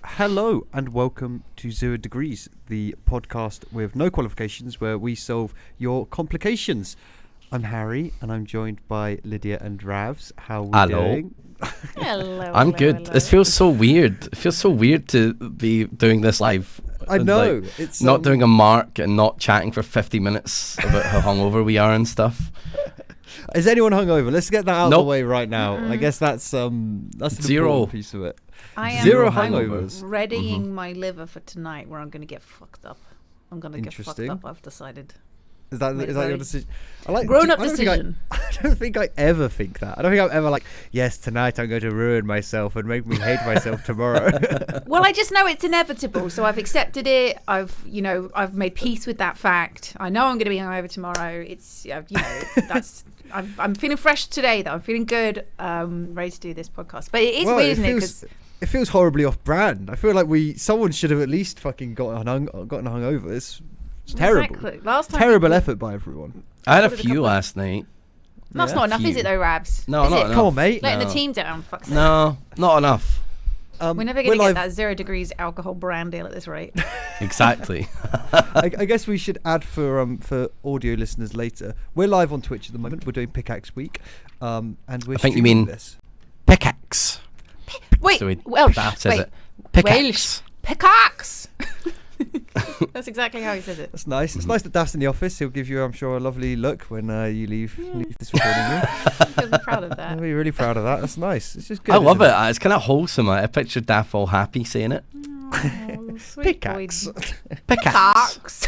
Hello and welcome to 0 Degrees, the podcast with no qualifications where we solve your complications. I'm Harry and I'm joined by Lydia and Ravs. How are we doing? Hello. I'm good. Hello. It feels so weird. It feels so weird to be doing this live. I know. Like, it's not doing a mark and not chatting for 50 minutes about how hungover we are and stuff. Is anyone hungover? Let's get that out of the Nope. way right now. I guess that's the Zero. important piece of it. I am Zero I'm hangovers. readying my liver for tonight where I'm going to get fucked up. I'm going to get fucked Interesting. up, I've decided. Is that your decision? I like Grown-up I don't decision. I don't think I ever think that. I don't think I'm ever like, yes, tonight I'm going to ruin myself and make me hate myself tomorrow. Well, I just know it's inevitable, so I've accepted it. I've made peace with that fact. I know I'm going to be hungover tomorrow. It's that's. I'm feeling fresh today, though. I'm feeling good. Ready to do this podcast. But it is weird, isn't it? 'Cause it feels horribly off-brand. I feel like someone should have at least fucking gotten hungover. It's terrible. Exactly. Last time Terrible effort by everyone. I had a What are the few couple- last night. That's not enough, is it, though, Rabs? No, is not it? enough. Come on, mate. Letting No. the team down. Fuck's sake. No, not enough. We're never going to live- get that 0 Degrees alcohol brand deal at this rate. Exactly. I guess we should add for audio listeners later. We're live on Twitch at the moment. We're doing Pickaxe Week, and we're. I think you streaming mean this. Pickaxe. Wait, So Welsh. that says Wait, it. Pickaxe. Welsh. Pickaxe. That's exactly how he says it. That's nice. It's nice that Daph's in the office. He'll give you, I'm sure, a lovely look when you leave this recording room. I'm really proud of that. I'll be really proud of that. That's nice. It's just good. I love isn't it. It's kind of wholesome. I picture Daff all happy saying it. Oh, sweet Pickaxe. boy. Pickaxe. Pickaxe.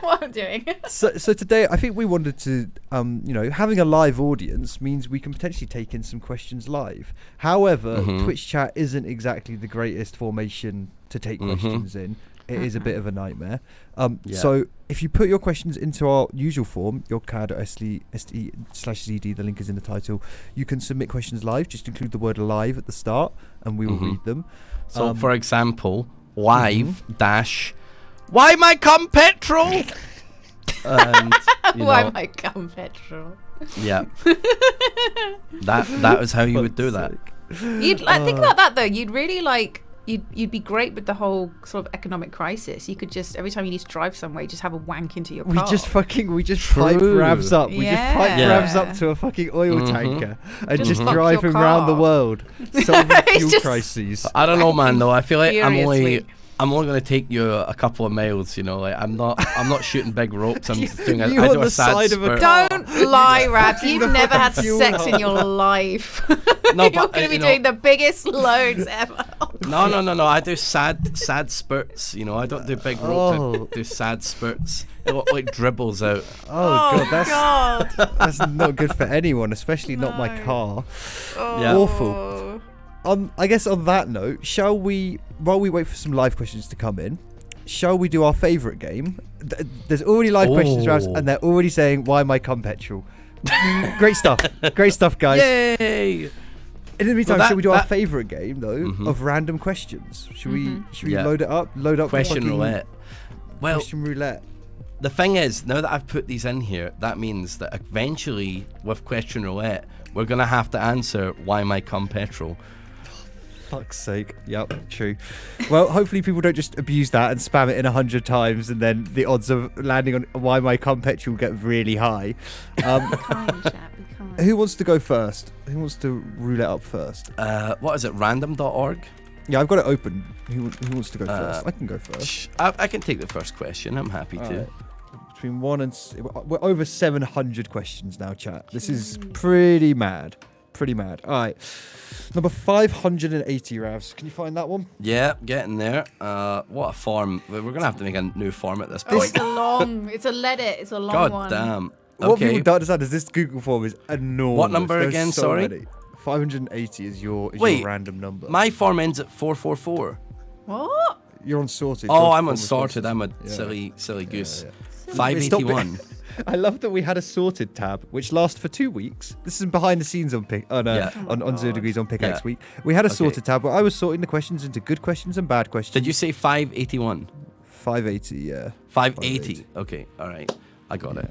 What I'm doing. So today, I think we wanted to, having a live audience means we can potentially take in some questions live. However, Twitch chat isn't exactly the greatest formation to take questions in. It is a bit of a nightmare. So if you put your questions into our usual form, your CAD.SE/ZD, the link is in the title, you can submit questions live. Just include the word live at the start and we will read them. So, for example, live dash, why my cum petrol? And, Why am I cum petrol? Yeah. that was how you would do that. You'd think about that though. You'd really You'd be great with the whole sort of economic crisis. You could just, every time you need to drive somewhere, you just have a wank into your car. We just pipe Ravs up. We just pipe Yeah. Ravs up to a fucking oil tanker and Just just fuck drive your him around the car. world, solving It's fuel just- crises. I don't know, man. Though I feel like Furiously. I'm only going to take you a couple of miles. Like I'm not shooting big ropes. I'm just doing You I on do the a sad side of a spurt. car. Don't lie, Rabs. In You've the never had fucking sex fuel in your life. No, You're but, going to be you know- doing the biggest loads ever. No. I do sad spurts. I don't do big ropes. Oh. I do sad spurts. It like dribbles out. Oh, God, God. that's not good for anyone, especially not my No. car. Yeah. Awful. I guess on that note, shall we, while we wait for some live questions to come in, shall we do our favourite game? There's already live questions, Ravs, and they're already saying, why my cum petrol? Great stuff, guys. Yay! In the meantime, Well, shall we do our favourite game though of random questions? Should we Yeah. load up? Question fucking roulette. Well, Question roulette. the thing is, now that I've put these in here, that means that eventually, with question roulette, we're gonna have to answer why my cum petrol. Fuck's sake. Yep, true. Well, hopefully people don't just abuse that and spam it in 100 times and then the odds of landing on why my cum petrol get really high. Kind, chap, be kind. Who wants to go first? Who wants to roulette up first? What is it? Random.org. Yeah, I've got it open. Who wants to go first? I can go first. I can take the first question. I'm happy to. Alright. Between we're over 700 questions now, chat. This is pretty mad. All right. Number 580, Ravs. Can you find that one? Yeah, getting there. What a form. We're gonna have to make a new form at this Oh, point. it's a let it. It's a long God one. damn. What Okay. people don't understand is this Google form is enormous. What number There's again, so sorry? many. 580 is your Wait, random number. My form ends at 444. What? You're on sorted. Oh, Your I'm form on was sorted. I'm a Yeah. silly goose. yeah. 581. I love that we had a sorted tab which lasted for 2 weeks. This is behind the scenes on on 0 Degrees on Pickaxe Yeah. Week. We had a Okay. sorted tab where I was sorting the questions into good questions and bad questions. Did you say 581? 580, yeah. 580. Okay, all right. I got it.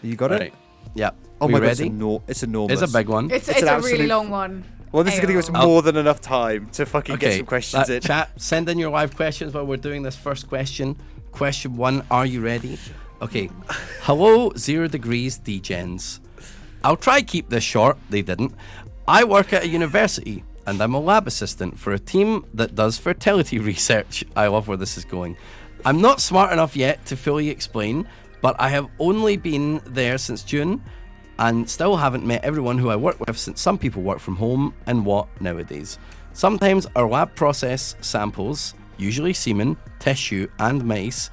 You got All it? right. Yeah. Oh We my god, ready? it's enormous. It's a big one. It's It's a an really absolute- long one. Well, this is going to give us more than enough time to fucking get some questions in. Chat, send in your live questions while we're doing this first question. Question 1, are you ready? Okay. Hello, 0 degrees degens. I'll try keep this short. They didn't. I work at a university and I'm a lab assistant for a team that does fertility research. I love where this is going. I'm not smart enough yet to fully explain, but I have only been there since June and still haven't met everyone who I work with, since some people work from home and what nowadays. Sometimes our lab process samples, usually semen, tissue and mice,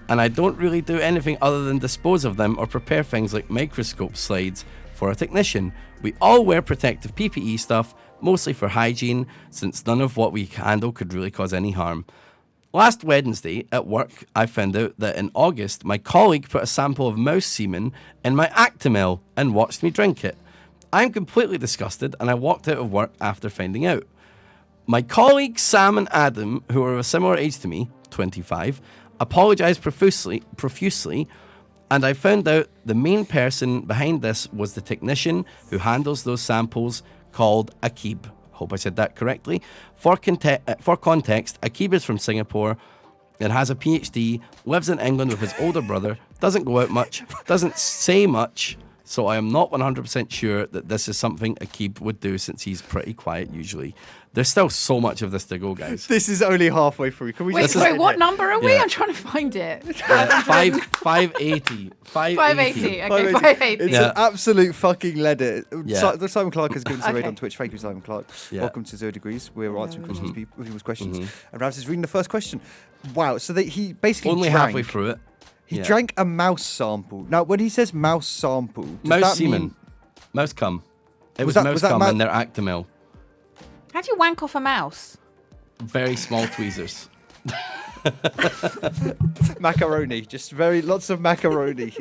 and I don't really do anything other than dispose of them or prepare things like microscope slides for a technician. We all wear protective PPE stuff, mostly for hygiene, since none of what we handle could really cause any harm. Last Wednesday at work, I found out that in August, my colleague put a sample of mouse semen in my Actimel and watched me drink it. I'm completely disgusted and I walked out of work after finding out. My colleagues Sam and Adam, who are of a similar age to me, 25, apologised profusely, and I found out the main person behind this was the technician who handles those samples, called Akib. Hope I said that correctly. For context, Akib is from Singapore and has a PhD, lives in England with his older brother, doesn't go out much, doesn't say much, so I am not 100% sure that this is something Akib would do, since he's pretty quiet usually. There's still so much of this to go, guys. This is only halfway through. Can we Wait, what number are we? I'm trying to find it. 580. 580. Okay, 580. It's an absolute fucking letter. Yeah. Simon Clark has given us a raid on Twitch. Thank you, Simon Clark. Yeah. Welcome to 0 Degrees. We're answering people's questions. And Ravs is reading the first question. Wow. So he basically only drank, halfway through it. He drank a mouse sample. Now, when he says mouse sample, does mouse that semen. mean... Mouse cum. It was mouse cum in their Actimel. How do you wank off a mouse? Very small tweezers. Macaroni. Just lots of macaroni.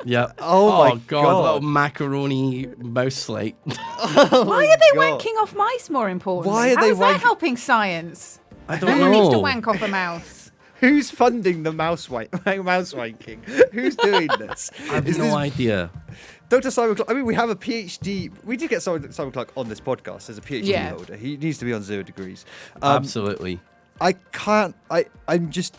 Yeah. Oh my God. Little macaroni mouse slate. Why are they wanking off mice, more importantly? Why are How they is that helping science? I don't Who know. needs to wank off a mouse? Who's funding the mouse wanking? Who's doing this? I have no idea. Dr. Simon Clark, I mean, we have a PhD. We did get Simon Clark on this podcast as a PhD holder. He needs to be on 0 Degrees. Absolutely. I can't. I'm just.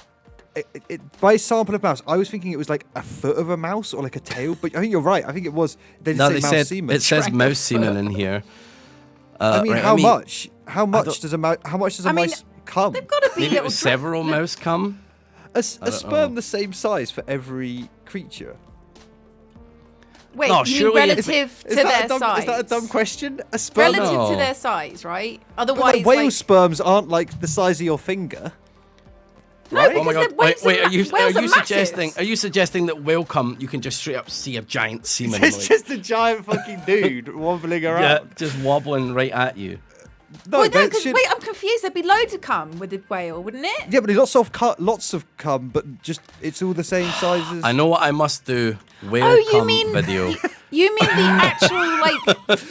By sample of mouse, I was thinking it was like a foot of a mouse or like a tail, but I think you're right. I think it was. They said semen. It says mouse semen in here. I mean, how much? How much does a mouse? How much does a mouse come? They've got to be Maybe it was several mouse cum. A sperm the same size for every creature. Wait, you mean relative to their size? Is that a dumb question? A sperm relative to their size, right? Otherwise, but whale sperms aren't like the size of your finger. No, right? because oh my God. Wait, are you suggesting that whale cum you can just straight up see a giant semen? It's just a giant fucking dude wobbling around. Yeah, just wobbling right at you. No, wait, I'm confused. There'd be loads of cum with the whale, wouldn't it? Yeah, but lots of cum, but just it's all the same sizes. I know what I must do. Whale cum video. You mean the actual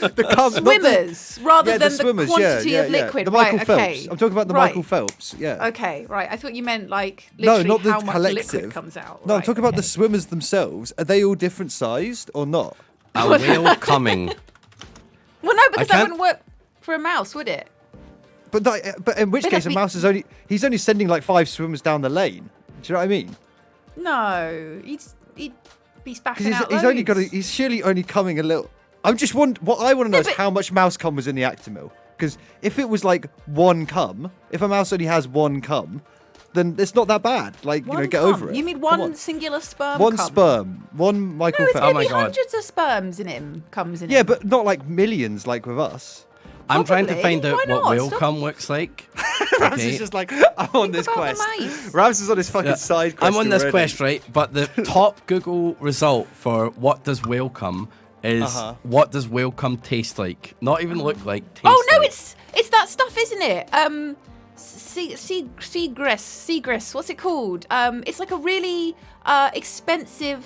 the cum, swimmers rather than the quantity of liquid? The Michael Phelps. Okay. I'm talking about the Michael Phelps. Yeah. Okay, right. I thought you meant like literally not the how much collective. liquid comes out. No, I'm talking about the swimmers themselves. Are they all different sized or not? A whale coming. Well, no, because that wouldn't work for a mouse, would it? But in which case, a mouse is he's only sending like 5 swimmers down the lane. Do you know what I mean? No, he'd be spacking out He's surely only coming a little. What I want to know is how much mouse cum was in the Actimel. Because if it was like 1 cum, if a mouse only has 1 cum, then it's not that bad. Like, get over it. You mean one singular sperm? One sperm. One Michael Phelps. No, it's hundreds of sperms in him. Comes in. Yeah, but not like millions like with us. I'm trying to find out what whale cum looks like. Ravs is just like, I'm on this quest. Ravs is on his fucking side quest. I'm on this quest, right? But the top Google result for what does whale cum is what does whale cum taste like? Not even look like. It's that stuff, isn't it? Seagrass. What's it called? It's like a really expensive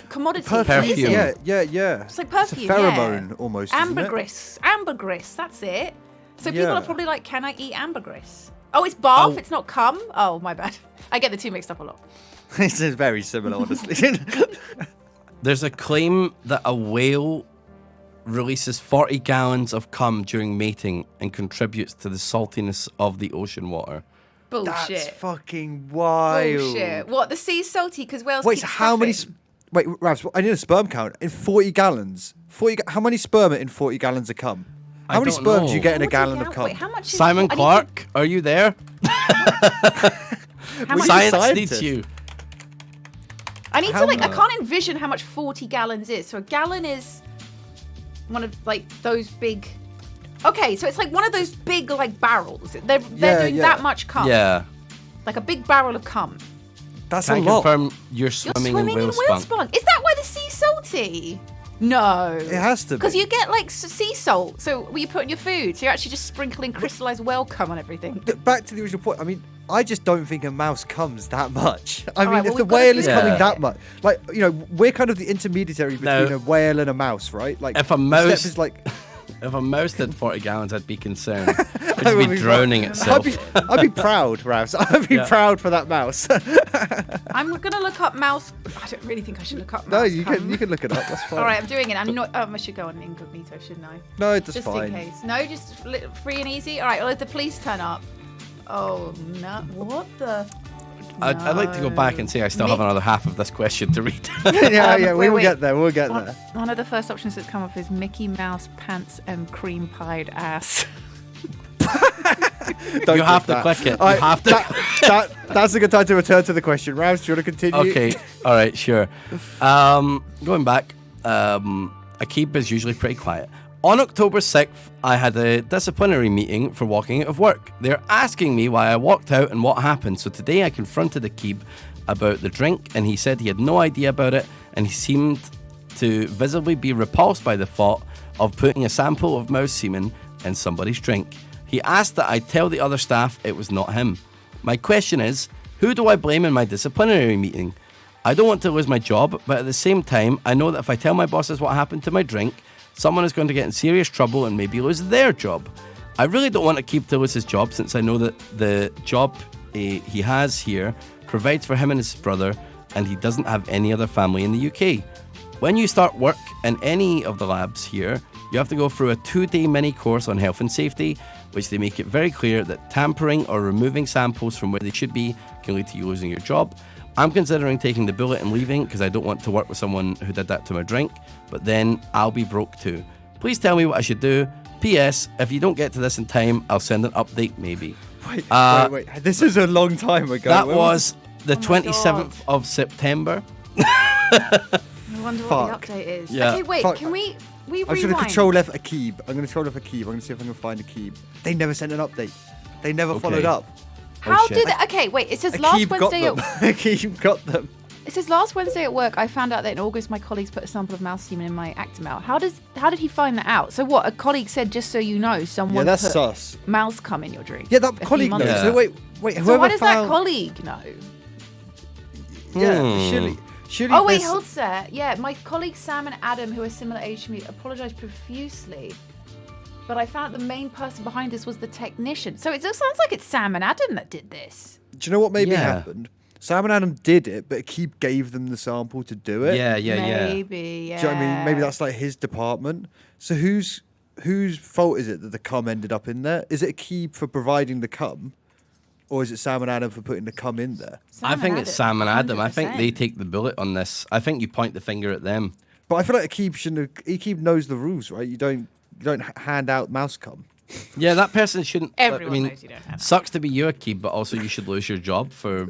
commodity. Perfume. Yeah. It's like perfume. It's a pheromone almost. Ambergris. Ambergris. That's it. So people are probably like, "Can I eat ambergris?" Oh, it's barf. It's not cum. Oh, my bad. I get the two mixed up a lot. This is very similar, honestly. There's a claim that a whale releases 40 gallons of cum during mating and contributes to the saltiness of the ocean water? Bullshit. That's fucking wild. Bullshit. What, the sea's salty because whales Wait, keep so how many... spuffing? Wait, Ravs, I need a sperm count. In 40 gallons. How many sperm are in 40 gallons of cum? How many don't sperm do know. you get in a 40 gallon of cum? Wait, how much is Simon I need Clark, are you there? How much Science scientist? needs you. I need How to, like, I much? can't envision how much 40 gallons is. So a gallon is one of, like, those big... Okay, so it's like one of those big, like, barrels. They're doing that much cum. Yeah. Like a big barrel of cum. That's Can a I lot. confirm you're You're swimming, swimming in in whale whale spunk? spunk. Is that why the sea's salty? No. It has to be. Because you get, like, sea salt. So what you put in your food. So you're actually just sprinkling crystallized whale cum on everything. Back to the original point. I mean, I just don't think a mouse comes that much. I mean, right, if well, the we've got to whale do is that. coming that much, like, you know, we're kind of the intermediary between No. a whale and a mouse, right? Like, If a the mouse- step is like, If a mouse did 40 gallons, I'd be concerned. It'd I would be be drowning I'd itself. be proud, Ravs. I'd be Yeah. proud for that mouse. I'm going to look up mouse... I don't really think I should look up mouse No, you cum. can look it up. That's fine. All right, I'm doing it. I'm not... I should go on incognito, shouldn't I? No, it's Just fine. in case. No, just free and easy? All right, well, if the police turn up... Oh, no. What the... I'd like to go back and say I still have another half of this question to read. yeah, we will wait. get there. We'll get One, there. one of the first options that's come up is Mickey Mouse pants and cream pied ass. Don't You have click to that. click it. All You have to. That's a good time to return to the question. Ravs, do you want to continue? Okay, all right, sure. Going back, Akib is usually pretty quiet. On October 6th, I had a disciplinary meeting for walking out of work. They're asking me why I walked out and what happened. So today I confronted Akib about the drink, and he said he had no idea about it, and he seemed to visibly be repulsed by the thought of putting a sample of mouse semen in somebody's drink. He asked that I tell the other staff it was not him. My question is, who do I blame in my disciplinary meeting? I don't want to lose my job, but at the same time, I know that if I tell my bosses what happened to my drink, someone is going to get in serious trouble and maybe lose their job. I really don't want Akib to lose his job, since I know that the job he has here provides for him and his brother, and he doesn't have any other family in the UK. When you start work in any of the labs here, you have to go through a 2-day mini course on health and safety, which they make it very clear that tampering or removing samples from where they should be can lead to you losing your job. I'm considering taking the bullet and leaving because I don't want to work with someone who did that to my drink, but then I'll be broke too. Please tell me what I should do. P.S. If you don't get to this in time, I'll send an update maybe. Wait. This is a long time ago. That When was the Oh my 27th of September. I wonder what Fuck. the update is. Yeah. Okay, wait, Fuck. can we I'm rewind? just going to control F Akib. I'm going to control F Akib. I'm going to see if I can find Akib. They never sent an update. They never followed up. How shit. did... Okay, wait, it says last Akib got Wednesday... them. Akib got them. It says last Wednesday at work, I found out that in August my colleagues put a sample of mouse semen in my Actimel. How did he find that out? So what? A colleague said, just so you know, someone Yeah, that's put sus. mouse cum in your drink. Yeah, that a few colleague knows. months Yeah. ago. So wait. Whoever So why does that found... colleague know? Yeah, surely. Oh wait, there's- hold there. Yeah, my colleagues Sam and Adam, who are similar age to me, apologized profusely. But I found the main person behind this was the technician. So it just sounds like it's Sam and Adam that did this. Do you know what maybe Yeah. happened? Sam and Adam did it, but Akib gave them the sample to do it. Yeah. Maybe, yeah. Do you know what I mean? Maybe that's like his department. So whose fault is it that the cum ended up in there? Is it Akib for providing the cum? Or is it Sam and Adam for putting the cum in there? Sam I and think it's Sam and Adam. I think 100%. they take the bullet on this. I think you point the finger at them. But I feel like Akib shouldn't have... Akib knows the rules, right? You don't hand out mouse cum. Yeah, that person shouldn't. Everyone I mean, knows you don't have that. sucks to be you, Akib, but also you should lose your job for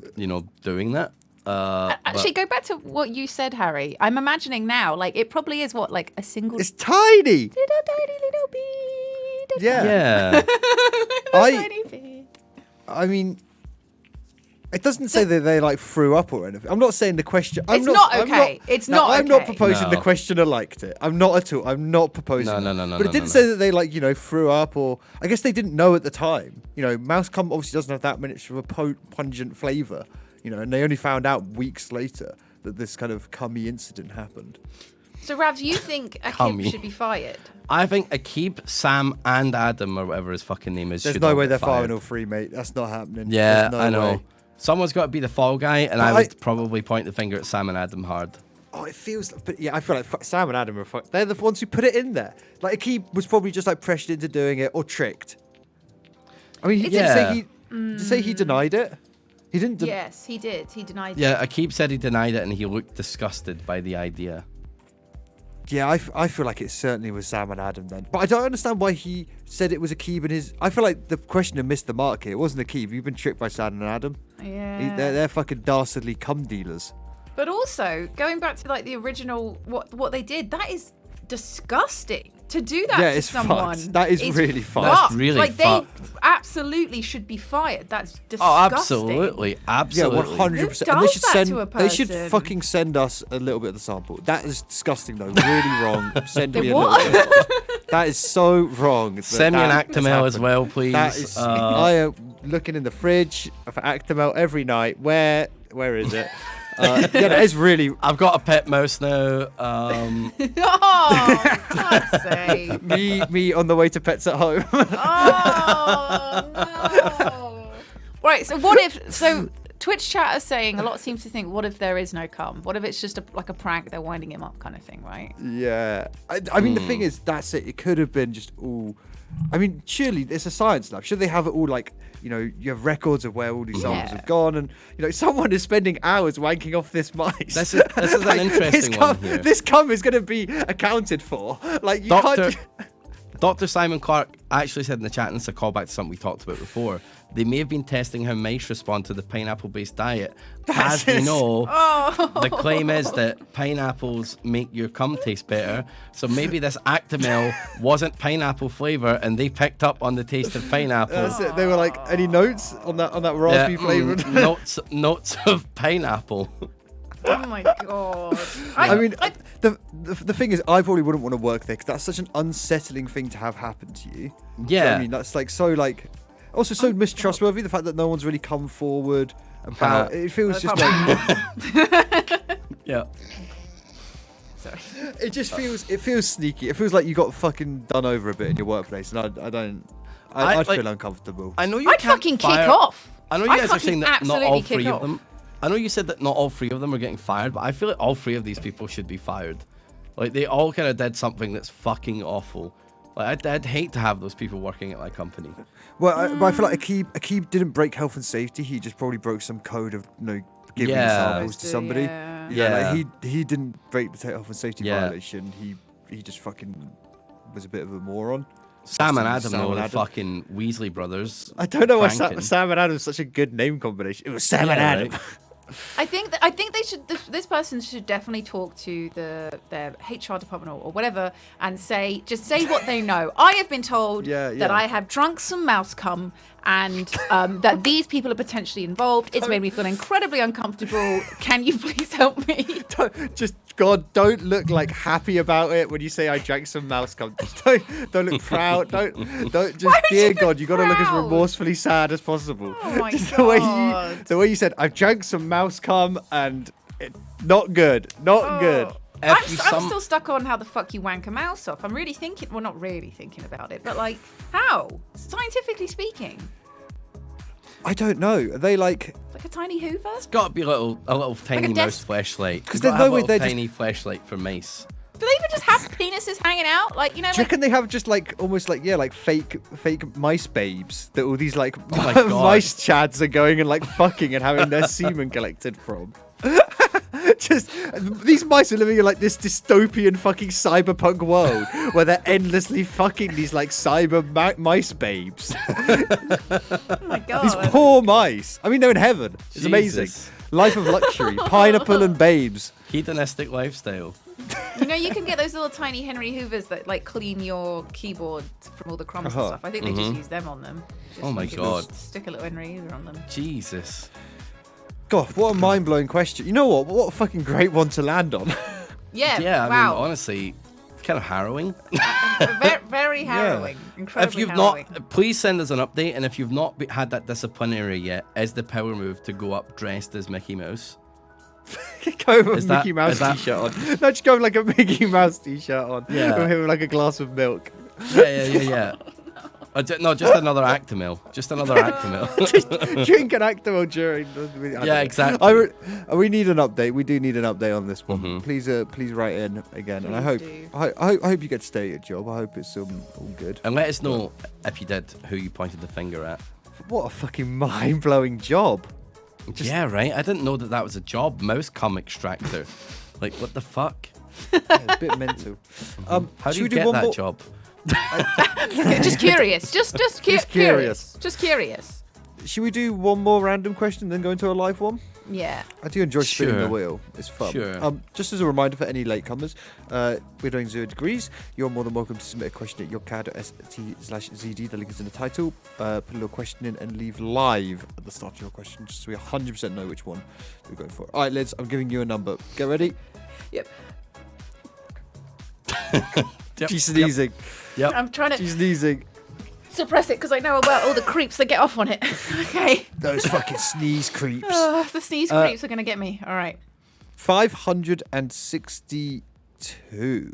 doing that. Actually, go back to what you said, Harry. I'm imagining now, like, it probably is what, like a single It's tiny! little tiny little bee. Yeah. Yeah. Tiny bee. I mean... It doesn't say that they like threw up or anything. I'm not saying the question. It's not okay. It's not I'm not okay. proposing the No. questioner liked it. I'm not at all. I'm not proposing. No, that. no, But it no, didn't no. say that they threw up or. I guess they didn't know at the time. Mouse cum obviously doesn't have that much of a pungent flavour. And they only found out weeks later that this kind of cummy incident happened. So, Ravs, you think Akib Cummy. should be fired? I think Akib, Sam, and Adam, or whatever his fucking name is, There's should no all way get they're fired. firing all three, mate. That's not happening. Yeah, There's no I know. way. Someone's got to be the fall guy, and But I would probably point the finger at Sam and Adam hard. Oh, it feels. But yeah, I feel like Sam and Adam are. They're the ones who put it in there. Like Akib was probably just like pressured into doing it or tricked. I mean, he did say he denied it. He didn't. Yes, he did. He denied it. Yeah, Akib said he denied it and he looked disgusted by the idea. Yeah, I feel like it certainly was Sam and Adam then. But I don't understand why he said it was Akib and his... I feel like the questioner missed the mark here. It wasn't Akib. You've been tricked by Sam and Adam. Yeah. They're fucking dastardly cum dealers. But also, going back to like the original, what they did, that is disgusting. To do that to someone. Fucked. That is really fucked. That's really like fucked. They absolutely should be fired. That's disgusting. Oh, absolutely. Yeah, 100%. Who does that to a They should person? fucking send us a little bit of the sample. That is disgusting though. Really wrong. Send me a what? little bit. That is so wrong. Send me an Actimel as well, please. That is, I am looking in the fridge for Actimel every night. Where is it? Yeah, that is really... I've got a pet mouse now. Oh, God's sake. me on the way to Pets at Home. Oh, no. Right, so what if... So Twitch chat is saying, a lot seems to think, what if there is no cum? What if it's just like a prank, they're winding him up kind of thing, right? Yeah. I mean, the thing is, that's it. It could have been just all... I mean, surely it's a science lab. Should they have it all like, you know, you have records of where all these samples have gone, and you know, someone is spending hours wanking off this mice. This is an interesting one here. This cum is going to be accounted for. Like, you can't. Dr. Simon Clark actually said in the chat, and it's a callback to something we talked about before, they may have been testing how mice respond to the pineapple-based diet. As we know, the claim is that pineapples make your cum taste better, so maybe this Actimel wasn't pineapple flavour, and they picked up on the taste of pineapple. That's it. They were like, any notes on that raspberry flavoured? Notes of pineapple. Oh my God. I mean, the thing is, I probably wouldn't want to work there because that's such an unsettling thing to have happen to you. Yeah. You know what I mean, that's like so like, also so mistrustworthy. The fact that no one's really come forward about it feels just like. Yeah. Sorry. It feels sneaky. It feels like you got fucking done over a bit in your workplace, and I'd feel uncomfortable. I know you I'd can't fucking fire, kick off. I know you guys are saying that not all absolutely three kick of them. I know you said that not all three of them are getting fired, but I feel like all three of these people should be fired. Like, they all kind of did something that's fucking awful. Like, I'd hate to have those people working at my company. Well, but I feel like Akib didn't break health and safety. He just probably broke some code of, you know, giving samples to somebody. Yeah. Like he didn't break the health and safety violation. He just fucking was a bit of a moron. Sam and Adam, though, the fucking Weasley brothers. I don't know why Sam and Adam is such a good name combination. It was Sam and Adam. Right. I think they should. This person should definitely talk to their HR department or whatever, and say what they know. I have been told that I have drunk some mouse cum, and that these people are potentially involved. It's made me feel incredibly uncomfortable. Can you please help me? Don't look like happy about it when you say I drank some mouse cum. Don't look proud. Don't just, dear God, you got to look as remorsefully sad as possible. Oh my just God. the way you said I've drank some mouse cum and not good. I'm still stuck on how the fuck you wank a mouse off. I'm really thinking, well, not really thinking about it, but like, how? Scientifically speaking. I don't know. Are they like a tiny Hoover? It's got to be a little tiny mouse fleshlight. Because there's no way they're tiny fleshlight for mice. Do they even just have penises hanging out? Like, you know, do you reckon they have just like almost like like fake mice babes that all these like mice chads are going and like fucking and having their semen collected from? Just these mice are living in like this dystopian fucking cyberpunk world where they're endlessly fucking these like cyber mice babes. Oh my God. These poor mice. I mean, they're in heaven. It's amazing. Life of luxury, pineapple and babes. Hedonistic lifestyle. You know, you can get those little tiny Henry Hoovers that like clean your keyboard from all the crumbs and stuff. I think they just use them on them. Oh my God. Stick a little Henry Hoover on them. Jesus. God, what a mind-blowing question. You know what a fucking great one to land on. Yeah, I wow. mean, honestly, it's kind of harrowing. Very harrowing. Incredibly if you've harrowing. not, please send us an update. And if you've not had that disciplinary yet, is the power move to go up dressed as Mickey Mouse? Go with a Mickey Mouse t-shirt on. No, just go with like a Mickey Mouse t-shirt on. Yeah. With him with like a glass of milk. Yeah. No, just another Actimel. Just another Actimel. Drink an Actimel during. Yeah, exactly. We need an update. We do need an update on this one. Mm-hmm. Please write in again, and I Please hope you get to stay at your job. I hope it's all good. And let us know if you did who you pointed the finger at. What a fucking mind-blowing job. Yeah, right. I didn't know that was a job. Mouse cum extractor. Like, what the fuck? Yeah, a bit mental. How do should you we do get one that more? job? Just curious. Just curious. Just curious. Should we do one more random question, then go into a live one? Yeah. I do enjoy spinning the Sure. wheel. It's fun. Sure. Just as a reminder for any latecomers, we're doing 0 degrees. You're more than welcome to submit a question at yourcad.st/zd. The link is in the title. Put a little question in and leave live at the start of your question, just so we 100% know which one we're going for. All right, Liz, I'm giving you a number. Get ready. Yep. Yep. She's sneezing. Yep. I'm trying to She's sneezing. suppress it because I know about all the creeps that get off on it. Okay. Those fucking sneeze creeps. The sneeze creeps are going to get me. All right. 562.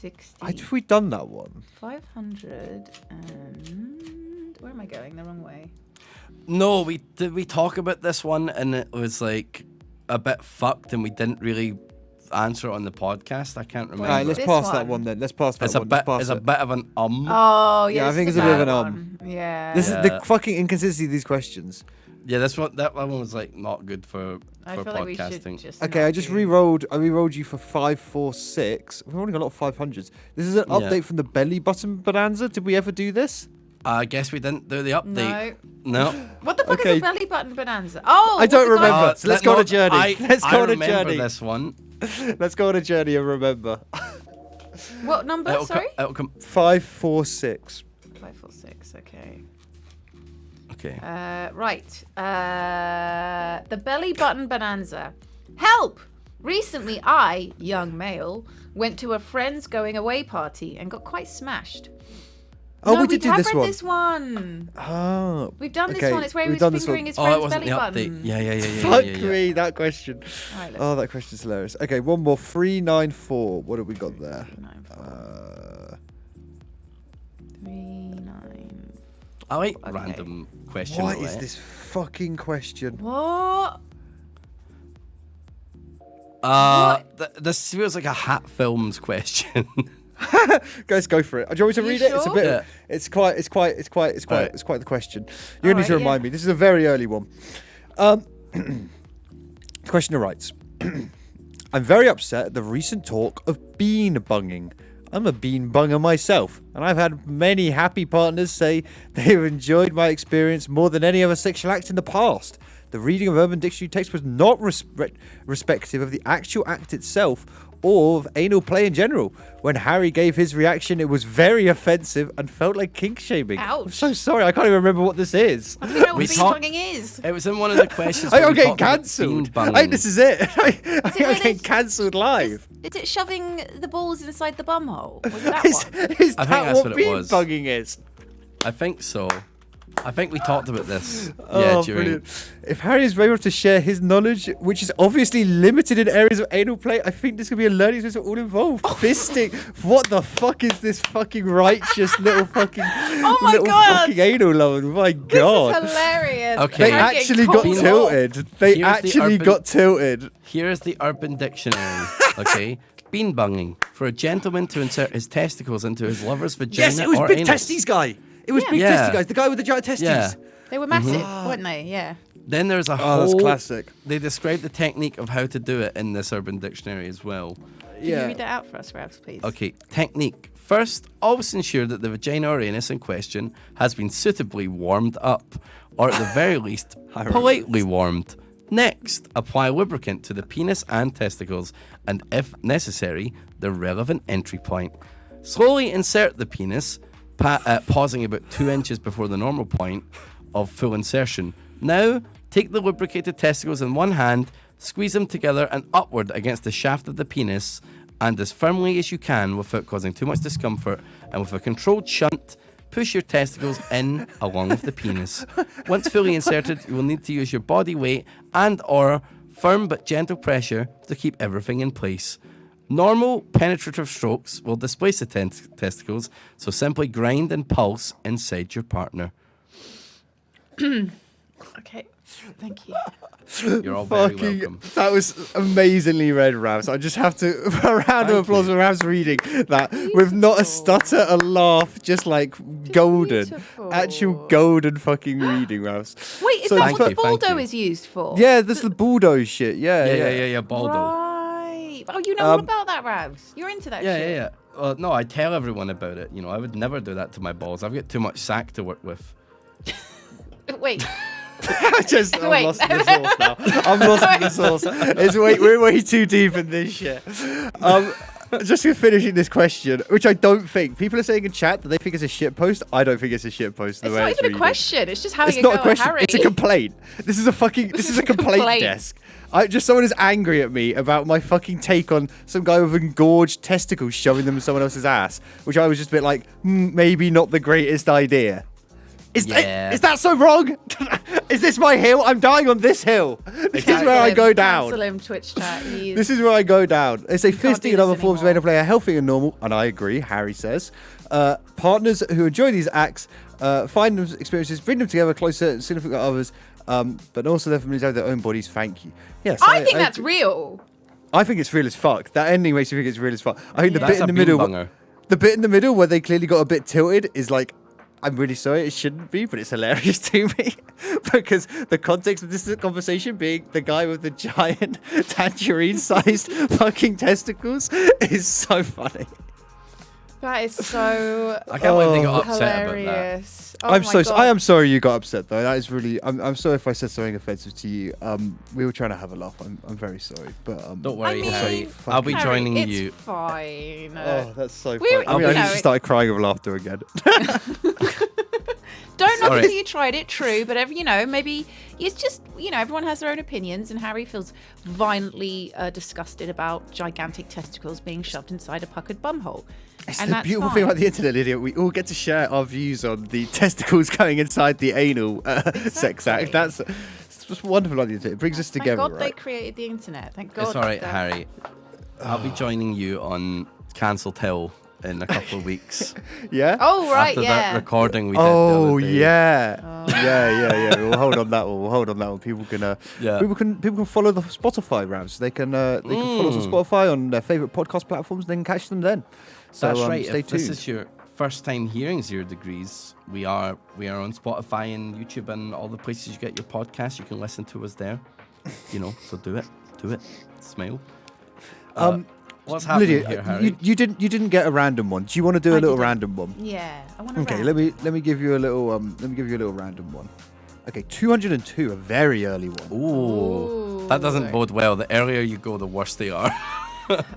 60. Have we done that one? 500 and... Where am I going? The wrong way. No, did we talk about this one and it was like a bit fucked and we didn't really answer it on the podcast? I can't remember. All right, let's This pass that one. one then. Let's pass that It's a one. bit. Let's pass It's a it. bit of an Oh, yeah. Yeah, I think it's a bit of an one. Yeah. This is Yeah. the fucking inconsistency of these questions. Yeah, that one was like not good for I feel like we should podcasting. just Okay, not I just do- re-rolled you for 546. We've only got a lot of 500s. This is an Yeah. update from the belly button bonanza. Did we ever do this? I guess we didn't do the update. No. No. What the fuck Okay. is a belly button bonanza? Oh, I don't what the guy- remember. So let's go on a journey. Let's go on a remember journey. this one. Let's go on a journey and remember. What number? It'll Sorry? it'll come. 546. 546. Okay. Okay. Right. The belly button bonanza. Help! Recently, I, young male, went to a friend's going away party and got quite smashed. Oh, No, we did do have this read one. this one. Oh. We've done Okay, this one. It's where he we've was done this fingering one. his Oh, it friend's wasn't belly the button. update. Yeah. Fuck yeah. me, that question. All right, let's Oh, that question's hilarious. Okay, one more. 394. What have we got there? 39. I like Okay. random question. What is roulette. this fucking question? What? This feels like a Hat Films question. Guys, go for it. Do you want me to You read it? It's a sure? bit. Yeah. It's quite the question. You All need to right, remind yeah. me. This is a very early one. Questioner writes, I'm very upset at the recent talk of bean bunging. I'm a bean bunger myself, and I've had many happy partners say they've enjoyed my experience more than any other sexual act in the past. The reading of Urban Dictionary text was not respective of the actual act itself or of anal play in general. When Harry gave his reaction, it was very offensive and felt like kink shaming. I'm Ouch. so sorry, I can't even remember what this is. I don't know what We bean talked- bugging is. It was in one of the questions. I'm where we getting talked about cancelled. bean bunging. I think this is it. I think I'm really? getting cancelled live. Is it shoving the balls inside the bum hole? Was it that Is, one? is I think that that's what what it bean was. bugging is? I think so. I think we talked about this. Oh, During. brilliant. If Harry is able to share his knowledge, which is obviously limited in areas of anal play, I think this could be a learning experience for all involved. Fisting. What the fuck is this fucking righteous little fucking Oh my little God. fucking anal lover? My God. This is hilarious. Okay. They Harry actually got cold tilted. They Here's the actually urban- got tilted. Here's the Urban Dictionary. Okay. Bean bunging. For a gentleman to insert his testicles into his lover's vagina Yes, it was or Big anus. Testes guy. It was Yeah. Big Yeah. Testes guy. The guy with the giant testes. Yeah. They were massive, weren't they? Yeah. Then there's a Oh, whole... that's classic. They describe the technique of how to do it in this Urban Dictionary as well. Can you read that out for us, Ravs, please? Okay, technique. First, always ensure that the vagina or anus in question has been suitably warmed up, or at the very least, politely warmed. Next, apply lubricant to the penis and testicles, and if necessary, the relevant entry point. Slowly insert the penis, pausing about 2 inches before the normal point of full insertion. Now, take the lubricated testicles in one hand, squeeze them together and upward against the shaft of the penis, and as firmly as you can without causing too much discomfort, and with a controlled shunt, push your testicles in along with the penis. Once fully inserted, you will need to use your body weight and or firm but gentle pressure to keep everything in place. Normal penetrative strokes will displace the testicles, so simply grind and pulse inside your partner. Okay, thank you. You're all very welcome. That was amazingly read, Ravs. I just have to a round of applause for Ravs reading that with not a stutter, a laugh, just like golden, beautiful. actual golden fucking reading, Ravs. Wait, is So that what you, the thank Baldo you. is used for? Yeah, that's the bulldoze shit. Yeah, Baldo. Right. Oh, you know all about that, Ravs. You're into that shit. Yeah. No, I tell everyone about it. You know, I would never do that to my balls. I've got too much sack to work with. Wait. I'm Wait. lost in the sauce now. I'm lost in the sauce. We're way too deep in this shit. Just finishing this question, which I don't think people are saying in chat that they think it's a shit post. I don't think it's a shit post. It's not even a question. It's just having It's a not go a question. at Harry. It's a complaint. This is a complaint desk. Someone is angry at me about my fucking take on some guy with engorged testicles shoving them in someone else's ass, which I was just a bit like, maybe not the greatest idea. Is that so wrong? Is this my hill? I'm dying on this hill. This is where I go down. Cancel him, Twitch chat. This is where I go down. They say fisting and other forms of anymore. anal play are healthy and normal, and I agree, Harry says. Partners who enjoy these acts find them experiences, bring them together closer and significant others, but also their families have their own bodies. Thank you. Yes, I think that's real. I think it's real as fuck. That ending makes me think it's real as fuck. I think the That's bit in a the middle, beanbanger. the bit in the middle where they clearly got a bit tilted is like, I'm really sorry, it shouldn't be, but it's hilarious to me because the context of this conversation being the guy with the giant tangerine-sized fucking testicles is so funny. That is so I can't believe they got upset about that. hilarious. Oh I my am God. sorry you got upset though. That is really. I'm sorry if I said something offensive to you. We were trying to have a laugh. I'm very sorry, but Don't worry, mean, Harry. I'll be Harry, joining it's you. fine. Oh, that's so We- funny. I mean, you I know, just started crying of laughter again. Don't knock Sorry. until you tried it, true, but maybe it's just, everyone has their own opinions, and Harry feels violently disgusted about gigantic testicles being shoved inside a puckered bumhole. It's And the that's beautiful fine. thing about the internet, Lydia. We all get to share our views on the testicles going inside the anal sex act. That's it's just wonderful on the internet. It brings us together, Thank God they right? created the internet. Thank God. It's all right, that- Harry. I'll be joining you on Cancelled Hill in a couple of weeks. Yeah. Oh, right, After yeah. that recording we did Oh the other day. yeah. Yeah. We'll hold on that one. People can Yeah. people can follow the Spotify Ravs. They can follow us on Spotify on their favorite podcast platforms. They can catch them then. So That's right. Stay If tuned. this is your first time hearing 0 Degrees, we are on Spotify and YouTube and all the places you get your podcasts. You can listen to us there. So do it. Smile. What's happening Lydia, here, Harry? you didn't get a random one. Do you want to do a I little didn't. random one? Yeah, I want to Okay, let me give you a little random one. Okay, 202, a very early one. Ooh, that doesn't bode well. The earlier you go, the worse they are.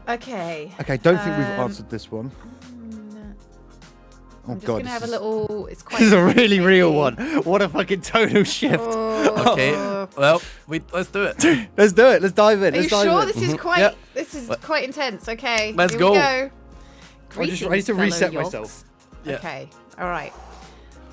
Okay. Okay, I don't think we've answered this one. Oh I'm just god, going to have a this little... It's quite is a really real tricky. one. What a fucking tonal shift. Oh. Okay, well, let's do it. Let's do it. Let's dive in. Are you Let's dive sure in. this is quite Yep. this is quite intense? Okay, Let's here go. We go. I need to Greetings, reset fellow myself. Yeah. Okay, all right.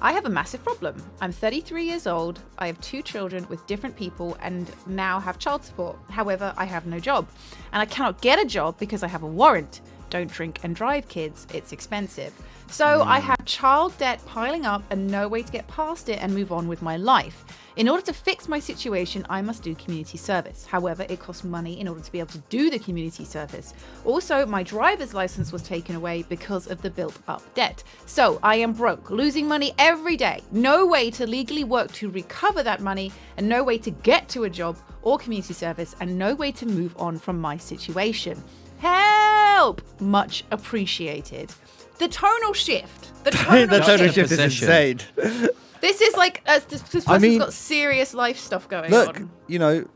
I have a massive problem. I'm 33 years old. I have 2 children with different people and now have child support. However, I have no job. And I cannot get a job because I have a warrant. Don't drink and drive, kids. It's expensive. So I have child debt piling up and no way to get past it and move on with my life. In order to fix my situation, I must do community service. However, it costs money in order to be able to do the community service. Also, my driver's license was taken away because of the built-up debt. So I am broke, losing money every day. No way to legally work to recover that money, and no way to get to a job or community service, and no way to move on from my situation. Help! Much appreciated. The tonal shift. The tonal The tonal shift. shift is Position. insane. This is like this person's mean, got serious life stuff going Look, on.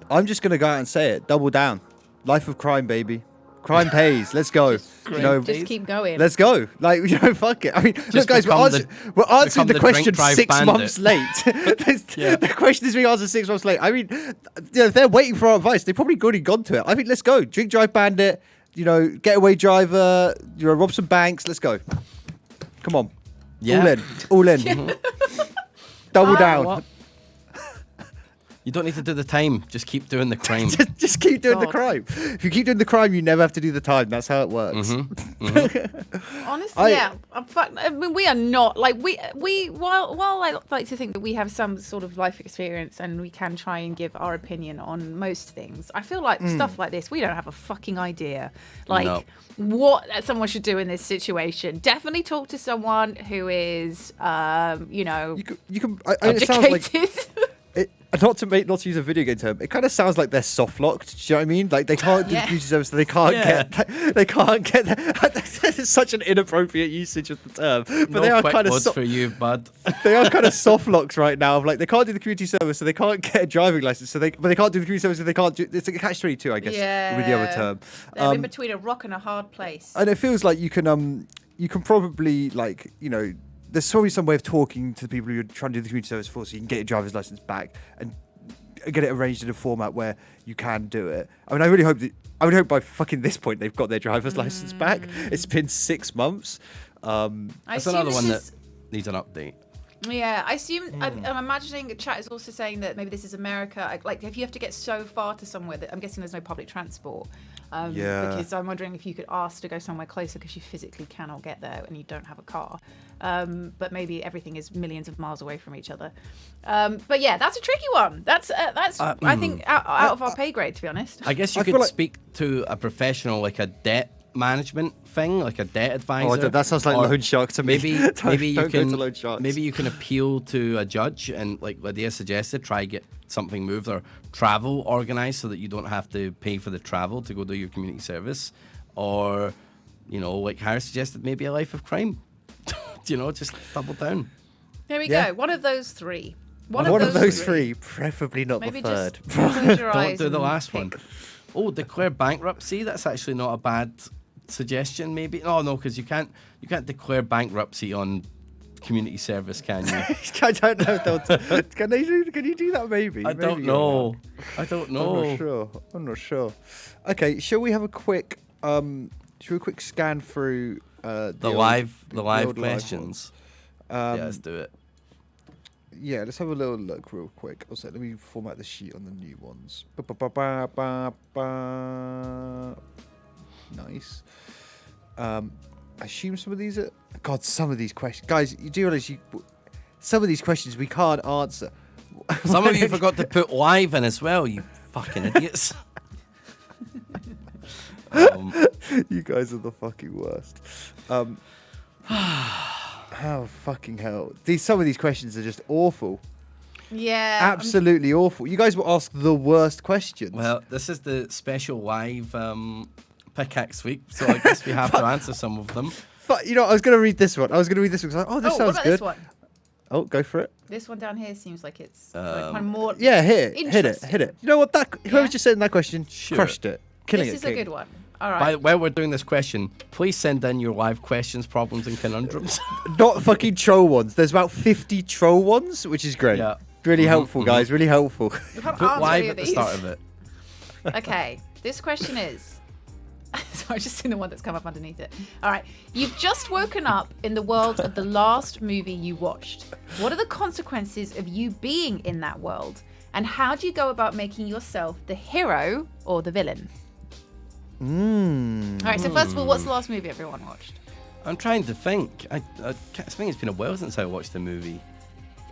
I'm just gonna go out and say it. Double down. Life of crime, baby. Crime pays. Let's go. Just keep going. Let's go. Fuck it. I mean, look, guys, become we're answering become the the question drink drive 6 bandit. months late. Yeah. The question is being answered 6 months late. I mean, if they're waiting for our advice, they've probably already gone to it. I think let's go. Drink drive bandit. Getaway driver. Rob some banks. Let's go. Come on. Yeah. All in. Double down. What? You don't need to do the time. Just keep doing the crime. just keep doing the God. crime. If you keep doing the crime, you never have to do the time. That's how it works. Honestly, yeah. I mean, we are not like we. While I like to think that we have some sort of life experience and we can try and give our opinion on most things, I feel like stuff like this, we don't have a fucking idea. Like what someone should do in this situation. Definitely talk to someone who is, you know, You can. It sounds like. educated. Not to use a video game term, it kind of sounds like they're soft locked. Do you know what I mean? Like they can't do community service, so they can't get. They can't get. It's such an inappropriate usage of the term, but No they are quick kind words of for you, bud. they are kind of soft locks right now. Of like they can't do the community service, so they can't get a driving license. But they can't do the community service, so they can't do. It's like a catch-22, I guess, with the other term. They're in between a rock and a hard place. And it feels like you can probably like there's probably some way of talking to the people who you're trying to do the community service for, so you can get your driver's license back and get it arranged in a format where you can do it. I mean, I would hope by fucking this point they've got their driver's license back. It's been 6 months. That's another one that needs an update. Yeah, I assume. I'm imagining the chat is also saying that maybe this is America. Like, if you have to get so far to somewhere, that I'm guessing there's no public transport. Because I'm wondering if you could ask to go somewhere closer because you physically cannot get there and you don't have a car. But maybe everything is millions of miles away from each other. But yeah, that's a tricky one. That's I think out of our pay grade, to be honest. I guess you could speak to a professional, like a debt management thing, like a debt advisor. Oh, that sounds like loan shark to me. Maybe you can go to loan sharks. Maybe you can appeal to a judge and, like Lydia suggested, try get something moved or travel organised so that you don't have to pay for the travel to go do your community service, or like Harry suggested, maybe a life of crime. Just double down. There we go. One of those three. One of those three, preferably not maybe the third. Just close your eyes Don't do the and last pick. one. Oh, declare bankruptcy. That's actually not a bad suggestion. Maybe because you can't declare bankruptcy on community service, can you? I don't know. Can you do that? Maybe. I don't know. I'm not sure. Okay, shall we have a quick scan through the live old questions? Yeah, let's do it. Yeah, let's have a little look real quick. Also, let me format the sheet on the new ones. Nice. I assume some of these are... God, some of these questions... Guys, you do realise some of these questions we can't answer. Some of you forgot to put live in as well, you fucking idiots. You guys are the fucking worst. How fucking hell. Some of these questions are just awful. Yeah. Absolutely awful. You guys will ask the worst questions. Well, this is the special live Pickaxe week, so I guess we have to answer some of them. But, I was going to read this one. Because this sounds what good. about this one? Oh, go for it. This one down here seems like it's kind of more. Yeah, hit it. You know what? Whoever just said that question Sure. crushed it. Killing This it. is a good one. All right. While we're doing this question, please send in your live questions, problems, and conundrums. Not fucking troll ones. There's about 50 troll ones, which is great. Yeah. Really helpful, guys. Really helpful. We can't Put answer live any at of the these. start of it. Okay, this question is. So I've just seen the one that's come up underneath it. All right, you've just woken up in the world of the last movie you watched. What are the consequences of you being in that world? And how do you go about making yourself the hero or the villain? All right, so first of all, what's the last movie everyone watched? I'm trying to think. I think it's been a while since I watched the movie.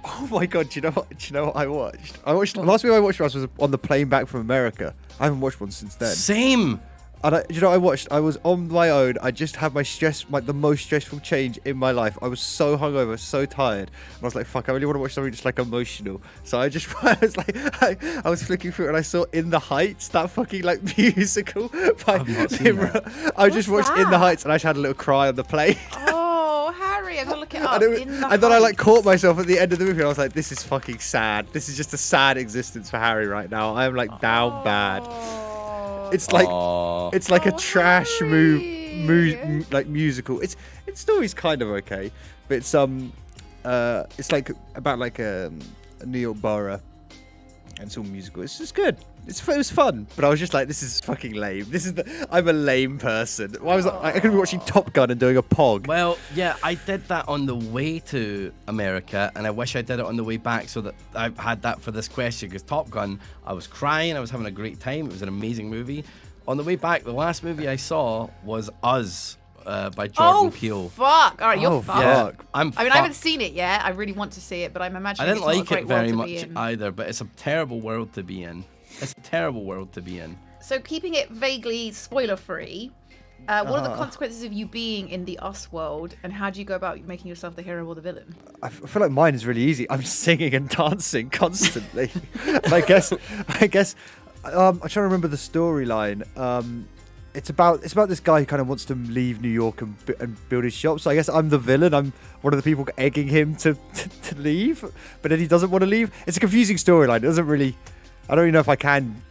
Oh my god! Do you know what I watched? The last movie I watched was on the plane back from America. I haven't watched one since then. Same. And do you know what I watched? I was on my own. I just had the most stressful change in my life. I was so hungover, so tired. And I was like, fuck, I really want to watch something just like emotional. So I was flicking through it and I saw In the Heights, that fucking like musical. I've not seen that. I just watched In the Heights and I just had a little cry on the plane. Oh, Harry, I'm going to look it up. And then I like caught myself at the end of the movie and I was like, this is fucking sad. This is just a sad existence for Harry right now. I am like down bad. It's like a trash musical. Its story's kind of okay, but it's like about like a New York borough, and it's all musical. It's just good. It was fun, but I was just like, this is fucking lame. I'm a lame person. Why was I could be watching Top Gun and doing a pog. Well, yeah, I did that on the way to America, and I wish I did it on the way back so that I had that for this question, because Top Gun, I was crying, I was having a great time, it was an amazing movie. On the way back, the last movie I saw was Us by Jordan Peele. Fuck! All right, you're fucked. Yeah, I haven't seen it yet. I really want to see it, but I'm imagining I didn't it's like not a it great very world to much be in. either, but it's a terrible world to be in. It's a terrible world to be in. So keeping it vaguely spoiler-free, what are the consequences of you being in the Us world, and how do you go about making yourself the hero or the villain? I feel like mine is really easy. I'm singing and dancing constantly. And I guess I'm trying to remember the storyline. It's about this guy who kind of wants to leave New York and build his shop. So I guess I'm the villain. I'm one of the people egging him to leave, but then he doesn't want to leave. It's a confusing storyline. It doesn't really. I don't even know if I can.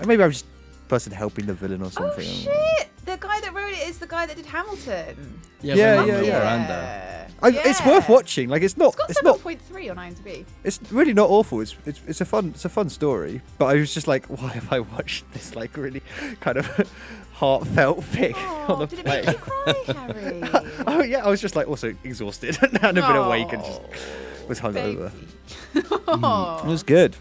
Maybe I'm just the person helping the villain or something. Oh shit! The guy that wrote it is the guy that did Hamilton. Yeah. Miranda. It's worth watching. Like it's not. It's got 7.3 on IMDb. It's really not awful. It's a fun story. But I was just like, why have I watched this like really kind of heartfelt thing on the did plane? it make you cry, Harry? Oh yeah, I was just like also exhausted and a bit awake and just was hungover. It was good.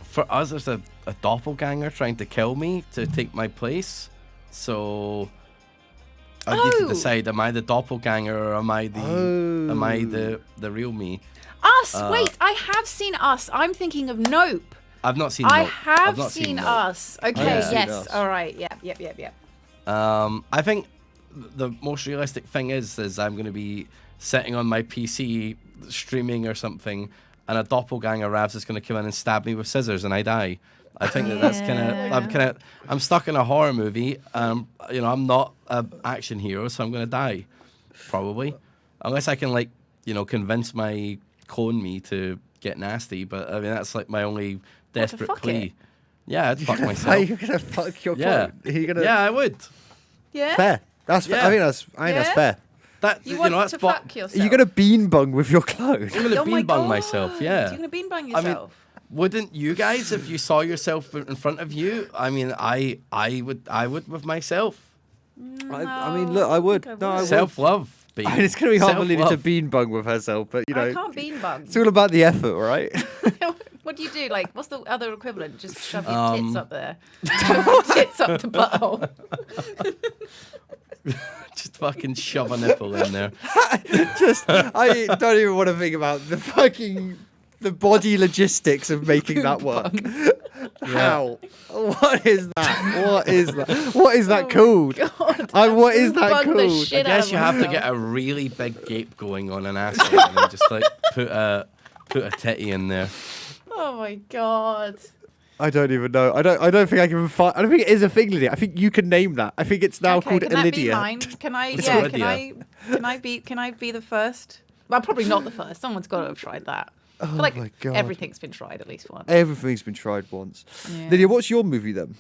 For us, there's a doppelganger trying to kill me to take my place. So I need to decide: am I the doppelganger or am I the real me? Us. Wait, I have seen Us. I'm thinking of Nope. I've not seen. I Nope. have not seen Nope. Us. Okay. Yes. All right. Yep. I think the most realistic thing is I'm going to be sitting on my PC streaming or something, and a doppelganger Ravs is going to come in and stab me with scissors, and I die. I think that's I'm stuck in a horror movie. I'm not an action hero, so I'm going to die, probably, unless I can convince my clone me to get nasty. But I mean, that's like my only desperate plea. Yeah, I'd fuck myself. Are you gonna fuck your clone? Yeah, I would. Yeah. Fair. That's fair. I think that's fair. You want that's to fuck yourself? Are you gonna bean bung with your clone? I'm gonna bean bung myself. Yeah. You're gonna bean bung yourself. I mean, wouldn't you guys, if you saw yourself in front of you? I mean, I would with myself. I mean, look, I would. No, I would. Self-love. I mean, it's gonna be hard for Lydia to bean bung with herself, but I can't bean bung. It's all about the effort, right? What do you do? Like, what's the other equivalent? Just shove your tits up there. Shove your tits up the butthole. Just fucking shove a nipple in there. I don't even want to think about the body logistics of making that work. How? What is that? What is that called? What is that called? I guess you have to get a really big gape going on an asshole and then just put a titty in there. Oh my god. I don't even know. I don't think I can find. I don't think it is a thing, Lydia. I think you can name that. I think it's now called can Lydia. That be mine? Can I? It's Yeah. Lydia. Can I be the first? Well, probably not the first. Someone's got to have tried that. Oh my god. Everything's been tried at least once. Everything's been tried once. Yeah. Lydia, what's your movie then?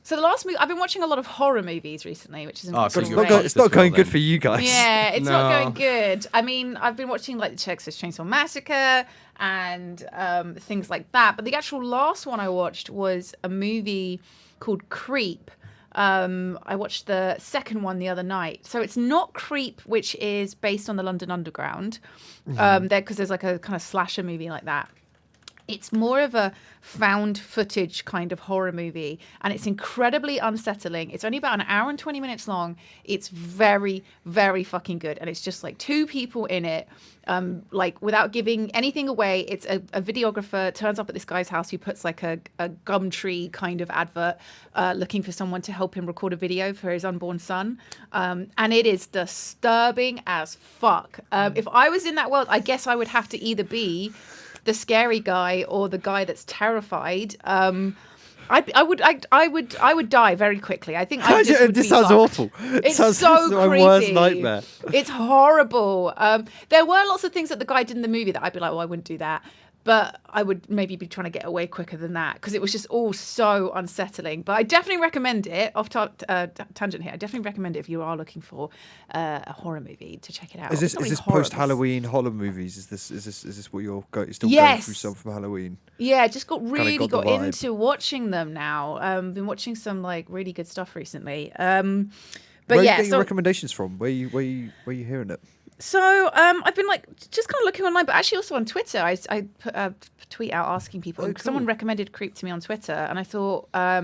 So the last movie, I've been watching a lot of horror movies recently, which is It's not going good for you guys. Yeah, it's not going good. I mean, I've been watching like the Texas Chainsaw Massacre and things like that. But the actual last one I watched was a movie called Creep. I watched the second one the other night. So it's not Creep, which is based on the London Underground. Because there's like a kind of slasher movie like that. It's more of a found footage kind of horror movie, and it's incredibly unsettling. It's only about an hour and 20 minutes long. It's very, very fucking good. And it's just like two people in it, like without giving anything away. It's a videographer turns up at this guy's house who puts like a Gumtree kind of advert looking for someone to help him record a video for his unborn son. And it is disturbing as fuck. If I was in that world, I guess I would have to either be the scary guy or the guy that's terrified. I would die very quickly. I think this sounds awful. It's so creepy. My worst nightmare. It's horrible. There were lots of things that the guy did in the movie that I'd be like, well, I wouldn't do that. But I would maybe be trying to get away quicker than that because it was just all so unsettling. But I definitely recommend it. Tangent here. I definitely recommend it if you are looking for a horror movie to check it out. Is this post Halloween horror movies? Is this what you're still going through some from Halloween? Yeah, just got into watching them now. Been watching some like really good stuff recently. But where are you getting your recommendations from? Where you hearing it? So I've been like just kind of looking online, but actually also on Twitter. I put a tweet out asking people. Cool. Someone recommended Creep to me on Twitter, and I thought I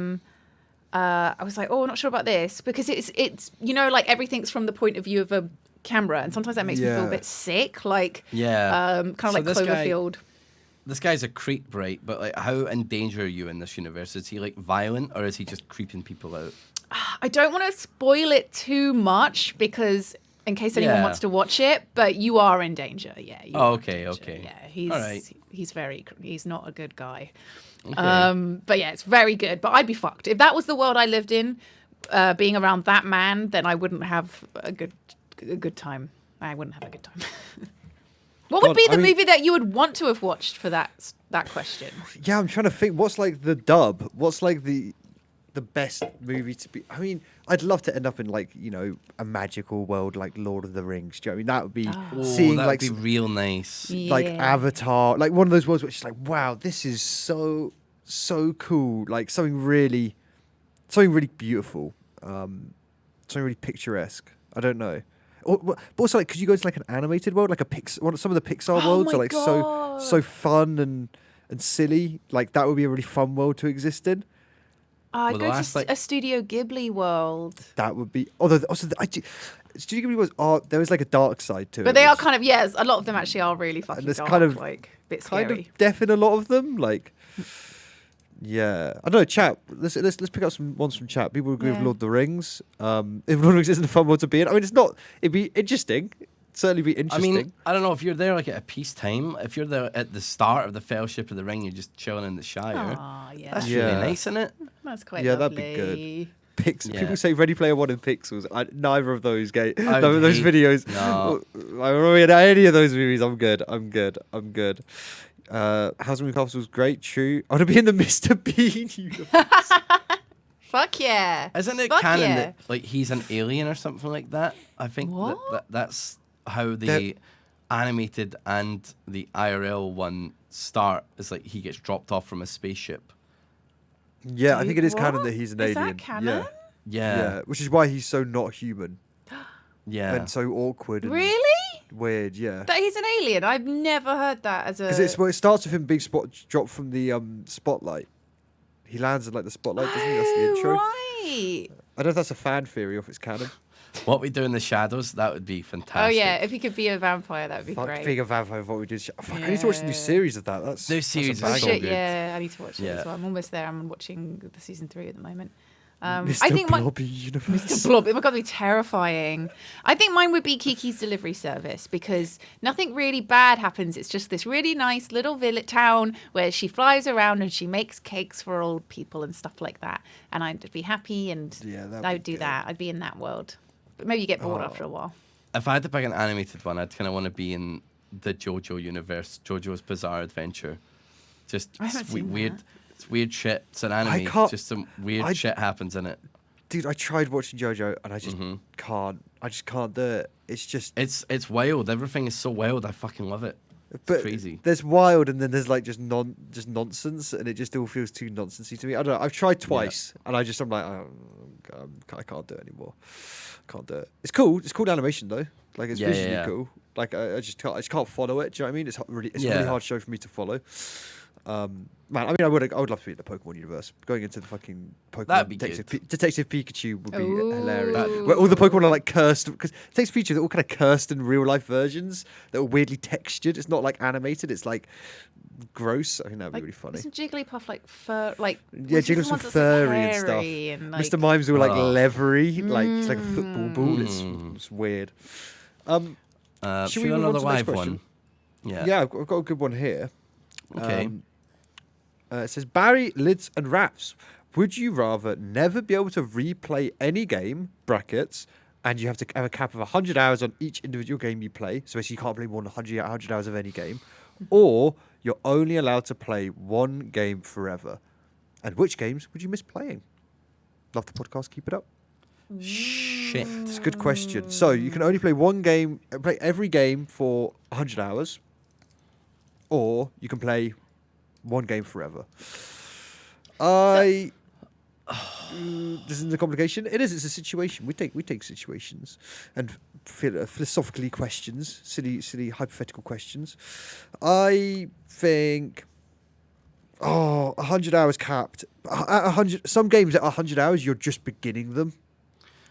was like, I'm not sure about this because it's like everything's from the point of view of a camera, and sometimes that makes me feel a bit sick. Like kind of like Cloverfield. This guy's a creep, right? But like, how in danger are you in this universe? Is he like violent, or is he just creeping people out? I don't want to spoil it too much because. In case anyone wants to watch it, but you are in danger. Yeah. Okay. Yeah, he's not a good guy. Okay. But yeah, it's very good. But I'd be fucked if that was the world I lived in. Being around that man, then I wouldn't have a good time. I wouldn't have a good time. What would be the movie that you would want to have watched for that question? Yeah, I'm trying to think. What's like the dub? What's like the best movie to be? I mean, I'd love to end up in like a magical world like Lord of the Rings. Do you know what I mean? That would be seeing that like would be real nice. Like Avatar, like one of those worlds which is like, wow, this is so cool. Like something really beautiful, something really picturesque. I don't know. But also, like, could you go to like an animated world, like some of the Pixar worlds are like so fun and silly. Like that would be a really fun world to exist in. I'd go to a Studio Ghibli world. That would be. Although Studio Ghibli was there is like a dark side to it. But they are kind of a lot of them actually are really fucking dark. Kind of like a bit scary. Kind of deaf in a lot of them. Like, yeah, I don't know. Chat. Let's pick up some ones from chat. People agree with Lord of the Rings. If Lord of the Rings isn't a fun world to be in, I mean, it's not. It'd be interesting. Certainly be interesting. I mean, I don't know if you're there like at a peacetime. If you're there at the start of the Fellowship of the Ring, you're just chilling in the Shire. Oh, yeah. That's really nice, isn't it? That's quite lovely. That'd be good. People say Ready Player One and Pixels. Neither of those those videos. No. I don't know any of those movies. I'm good. House of Castle was great. True. I want to be in the Mr. Bean universe. Fuck yeah. Isn't it canon that like he's an alien or something like that? I think that's how the animated and the IRL one start. Is like he gets dropped off from a spaceship. Yeah, I think it is canon that he's an alien. Is that canon? Yeah. Which is why he's so not human. Yeah. And so awkward. And really? Weird, yeah. That he's an alien? I've never heard that as a... Because it starts with him being dropped from the spotlight. He lands in like the spotlight, doesn't he? That's the intro. Right. I don't know if that's a fan theory or if it's canon. What we do in the shadows, that would be fantastic. Oh yeah, if he could be a vampire, that would be great. Being a vampire, what we do. I need to watch the new series of that. Those series are so good. Yeah, I need to watch it as well. I'm almost there. I'm watching the season 3 at the moment. Mr. I think Blobby universe. Mr. Blob. Oh my god, it'd be terrifying. I think mine would be Kiki's Delivery Service because nothing really bad happens. It's just this really nice little village town where she flies around and she makes cakes for old people and stuff like that. And I'd be happy and I would do that. I'd be in that world. But maybe you get bored after a while. If I had to pick an animated one, I'd kind of want to be in the JoJo universe, JoJo's Bizarre Adventure. Just weird shit. It's an anime. Just some weird shit happens in it. Dude, I tried watching JoJo and I just can't. I just can't do it. It's just... It's wild. Everything is so wild. I fucking love it. It's crazy. There's wild and then there's like just nonsense and it just all feels too nonsensey to me. I don't know. I've tried twice and I'm like, I can't do it anymore. Can't do it. It's cool. It's cool animation though. Like it's visually cool. Like I just can't follow it. Do you know what I mean? It's a really hard show for me to follow. Man, I mean, I would love to be in the Pokemon universe. Going into the fucking Pokemon Detective Pikachu would be hilarious. Where all the Pokemon are like cursed, because Detective Pikachu, they're all kind of cursed in real life versions that are weirdly textured. It's not like animated. It's like gross. I think that'd be really funny. Isn't Jigglypuff like fur? Like Jigglypuff's all furry and stuff. And like... Mr. Mime's all like leathery, like it's like a football ball. It's weird. Should we another live one? Yeah, I've got a good one here. Okay. It says, Barry, Lids and Ravs, would you rather never be able to replay any game, brackets, and you have to have a cap of 100 hours on each individual game you play. So basically you can't play more than 100 hours of any game. Or you're only allowed to play one game forever. And which games would you miss playing? Love the podcast. Keep it up. Shit. It's a good question. So you can only play one game, play every game for 100 hours. Or you can play one game forever. This isn't a complication. It is. It's a situation. We take situations and philosophically questions, silly hypothetical questions. I think. 100 hours capped. At 100, some games at 100 hours, you're just beginning them.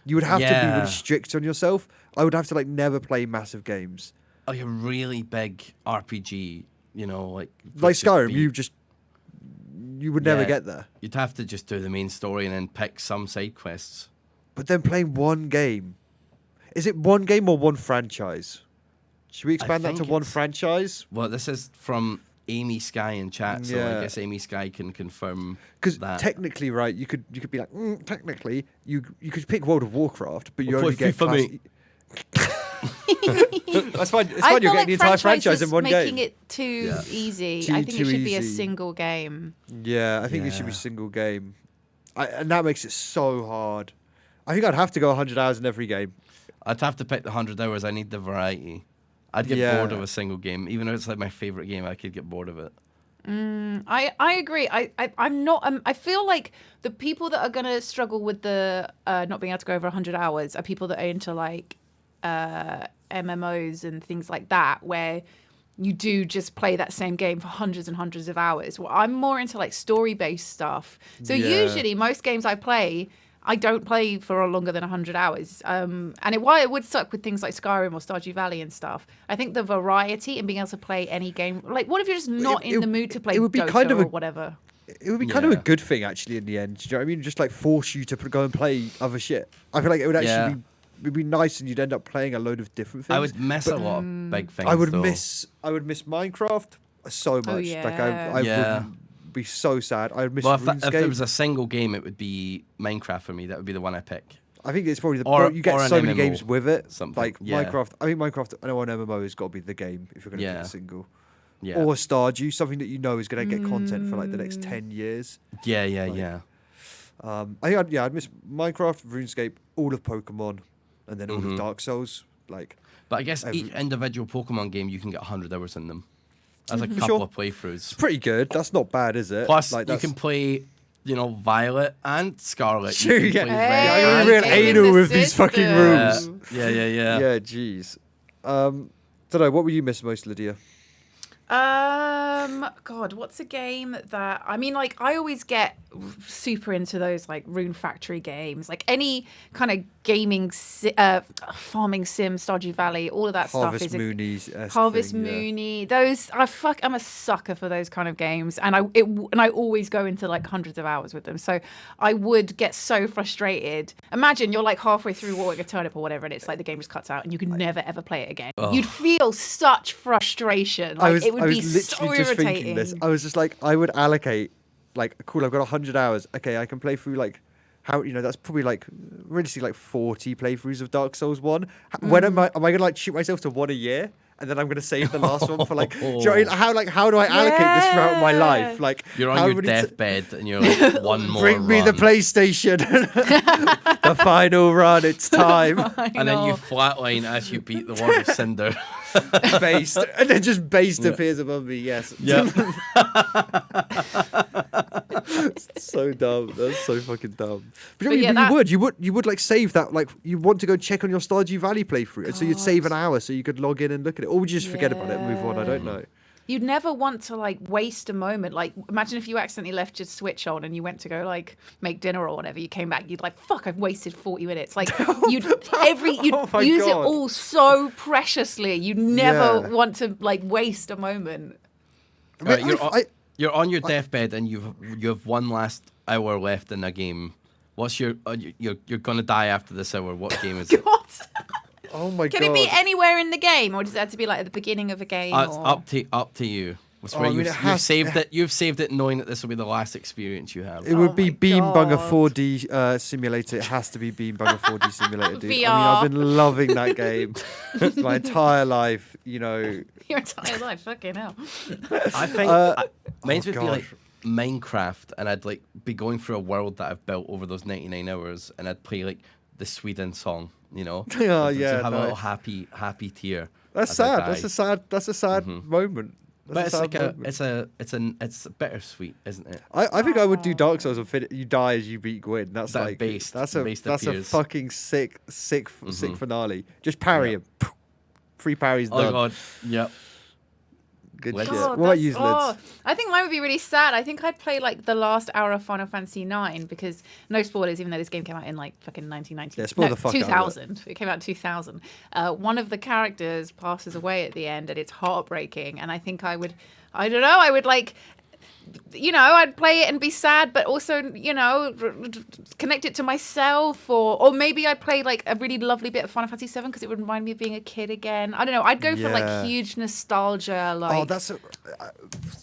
You would have to be really strict on yourself. I would have to never play massive games. Like a really big RPG, like Skyrim. You would never get there. You'd have to just do the main story and then pick some side quests. But then playing one game, is it one game or one franchise? Should we expand that to one franchise? Well, this is from Amy Sky in chat, so I guess Amy Sky can confirm because that. Technically, right, you could be like, technically, you could pick World of Warcraft, but you only get FIFA. That's fine. It's fine. You're getting the entire franchise in one making game. It too easy. Too I think it should be a easy. single game. Yeah, I think it should be single game, and that makes it so hard. I think I'd have to go 100 hours in every game. I'd have to pick the 100 hours. I need the variety. I'd get bored of a single game, even though it's my favorite game. I could get bored of it. I agree. I'm not. I feel like the people that are gonna struggle with the not being able to go over 100 hours are people that are into MMOs and things like that, where you do just play that same game for hundreds and hundreds of hours. Well, I'm more into story-based stuff. So usually most games I play, I don't play for longer than 100 hours. While it would suck with things like Skyrim or Stardew Valley and stuff, I think the variety and being able to play any game, what if you're just not in the mood to play Dota or whatever? It would be kind of a good thing, actually, in the end. Do you know what I mean? Just force you to go and play other shit. I feel like it would actually be nice, and you'd end up playing a load of different things. I would miss a lot of big things. I would miss Minecraft so much. Oh, yeah. I would be so sad. I would miss RuneScape. If there was a single game, it would be Minecraft for me. That would be the one I pick. I think it's probably you get or so an many MMO, games with it. Minecraft. I think Minecraft. I know an MMO has got to be the game if you're going to pick a single. Yeah. Or Stardew, something that you know is going to get content for the next 10 years. Yeah. I think I'd miss Minecraft, RuneScape, all of Pokemon, and then all of Dark Souls. But I guess each individual Pokemon game you can get 100 hours in them. As a couple of playthroughs. It's pretty good. That's not bad, is it? Plus, you can play, Violet and Scarlet. Sure, you can play Red I'm and real Green. anal with these fucking rules. Yeah. Yeah, jeez. Don't know. What will you miss most, Lydia? God, what's a game that I always get super into those Rune Factory games, any kind of gaming farming sim, Stardew Valley, all of that Harvest stuff is Harvest Moony. Those I'm a sucker for those kind of games, and I always go into hundreds of hours with them. So I would get so frustrated. Imagine you're halfway through watering a turnip or whatever, and it's the game just cuts out, and you can never ever play it again. Oh. You'd feel such frustration. It would be so irritating. Thinking this. I was just I would allocate cool, I've got 100 hours. Okay, I can play through how that's probably realistically 40 playthroughs of Dark Souls 1. When am I gonna shoot myself to one a year? And then I'm gonna save the last one for do you know what I mean? How do I allocate this throughout my life? You're on your deathbed and you're one more bring me run. the PlayStation. The final run, it's time. And then you flatline as you beat the Word of Cinder. Based, and then just based appears above me. Yes. Yep. So dumb. That's so fucking dumb. But you would save that. You want to go check on your Stardew Valley playthrough, and so you'd save an hour so you could log in and look at it, or would you just forget about it and move on? I don't know. You'd never want to waste a moment. Imagine if you accidentally left your Switch on and you went to go make dinner or whatever. You came back, you'd fuck, I've wasted 40 minutes. You'd use it all so preciously. You'd never want to waste a moment. You're on your deathbed and you have one last hour left in a game. What's you're gonna die after this hour? What game is it? Oh my god! Can it be anywhere in the game, or does it have to be at the beginning of a game? It's up to you. It's where you've saved it. You've saved it knowing that this will be the last experience you have. It would be Beambunger God. 4D Simulator. It has to be Beambunger 4D Simulator, dude. VR. I mean, I've been loving that game my entire life. You know, Your entire life, fucking hell. I think mine would be like Minecraft, and I'd like be going through a world that I've built over those 99 hours, and I'd play like the Sweden song, you know. Oh, to yeah, have a little nice. happy tear. That's as I sad. die. That's a sad moment. But That's it's a sad like moment. it's bittersweet, isn't it? I think I would do Dark Souls and you die as you beat Gwyn. That's That like based- that's based a appears. fucking sick finale. Just parry him. 3 parries Oh done. god, yep. Good Lids. shit. Oh, What about you, that's- Lids? I think mine would be really sad. I think I'd play like the last hour of Final Fantasy IX because no spoilers, even though this game came out in like fucking 1990. Yeah, spoil the fuck out of it. 2000. It came out in 2000. One of the characters passes away at the end, and it's heartbreaking. And I think I would like. I'd play it and be sad, but also, connect it to myself, or maybe I'd play like a really lovely bit of Final Fantasy VII because it would remind me of being a kid again. I don't know. I'd go for like Yeah. huge nostalgia, like Oh, that's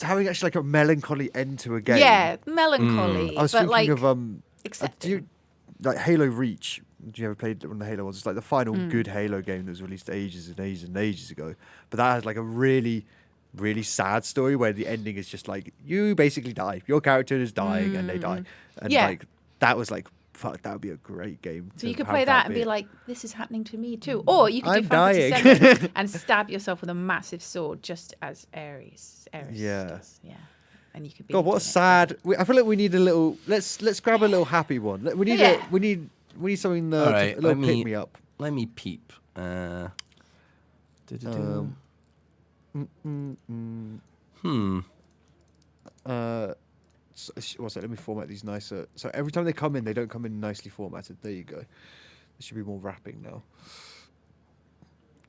having actually like a melancholy end to a game. yeah, melancholy. I was but thinking like of accepting. like Halo Reach. Do you ever played one of the Halo ones? It's like the final good Halo game that was released ages and ages and ages ago. But that has like a really sad story where the ending is just like you basically die. Your character is dying and they die. And Yeah. like that was like fuck, that would be a great game. So to you could have play that and be be like, this is happening to me too. Or you could I'm do Final dying. Fantasy VII and stab yourself with a massive sword, just as Ares Yeah. does. Yeah. And you could be. God, what a doing it. sad. I feel like we need a little. Let's grab a little happy one. We need Yeah. we need something All right, a little pick me up. Let me peep. Du-du-du. What's that? Let me format these nicer. So every time they come in, they don't come in nicely formatted. There you go. There should be more wrapping now.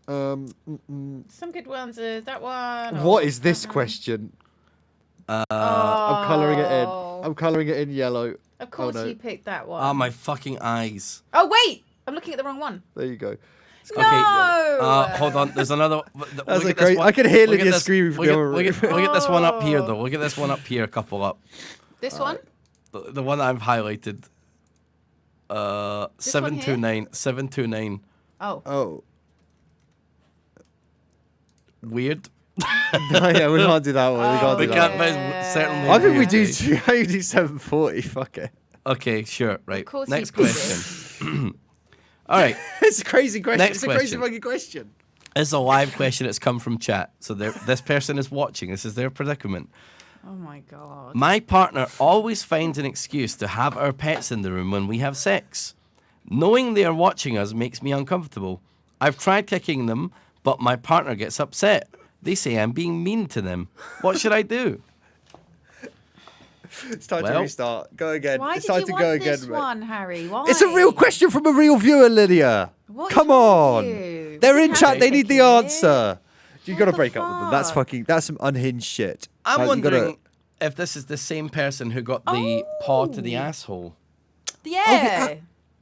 Some good ones. That one. What is this question? I'm colouring it in. I'm colouring it in yellow. Of course no. you picked that one. Oh my fucking eyes. Oh wait, I'm looking at the wrong one. There you go. No. Hold on. There's another. That's a great. I can hear Lydia screaming from We'll the get, other we'll, room. get, we'll get this one up here though. We'll get this one up here. A couple up. This one. The one I've highlighted. This one here? 729. 729. Oh. Oh. Weird. No, yeah, we can't do that one. We can't We do can't. that. But certainly. I think we weird, do. eh? I think we do 740. Fuck it. Okay, sure. Right. course Next you did question. All right. It's a crazy question. Next It's a crazy question. fucking question. It's a live question. It's come from chat. So this person is watching. This is their predicament. Oh my god. My partner always finds an excuse to have our pets in the room when we have sex. Knowing they are watching us makes me uncomfortable. I've tried kicking them, but my partner gets upset. They say I'm being mean to them. What should I do? It's time to Well- restart. Go again. Why It's did time you to want go this again. mate. one, Harry? Why? It's a real question from a real viewer, Lydia. What is Come wrong on. with you? They're We in didn't chat. have They to need the pick it. answer. You What got to the break up with them. That's fuck? fucking. That's some unhinged shit. I'm Like, you gotta- wondering if this is the same person who got the paw to the asshole. Yeah.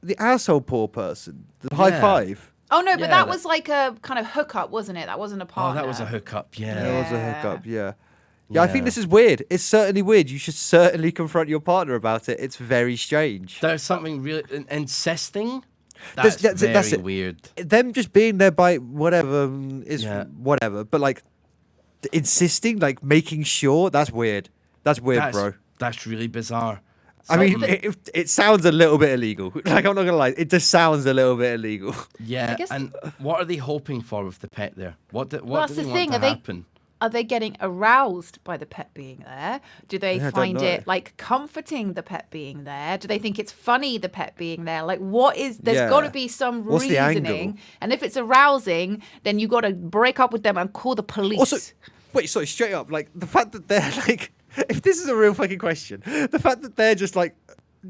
the asshole poor person. The high Yeah. five. Oh no, but Yeah, that that- was like a kind of hookup, wasn't it? That wasn't a Oh, partner. that was a hookup. Yeah. That was a Yeah. hookup. Yeah. Yeah, I think Yeah. this is weird. It's certainly weird. You should certainly confront your partner about it. It's very strange. There's something really insisting. That's- That's, that's very it. weird. Them just being there by whatever is Yeah. whatever, but like insisting, like making sure, that's weird. That's weird, bro. That's really bizarre. I mean, Something- it sounds a little bit illegal. Like, I'm not gonna lie, it just sounds a little bit illegal. Yeah, guess- and what are they hoping for with the pet there? What do that's they the want thing, to are they- happen? Are they getting aroused by the pet being there? Do they Yeah, I don't find know. it like comforting the pet being there? Do they think it's funny the pet being there? Like, what is? There's Yeah. got to be some What's the angle? reasoning. And if it's arousing, then you got to break up with them and call the police. Also, wait, sorry, straight up, like the fact that they're like, if this is a real fucking question, the fact that they're just like,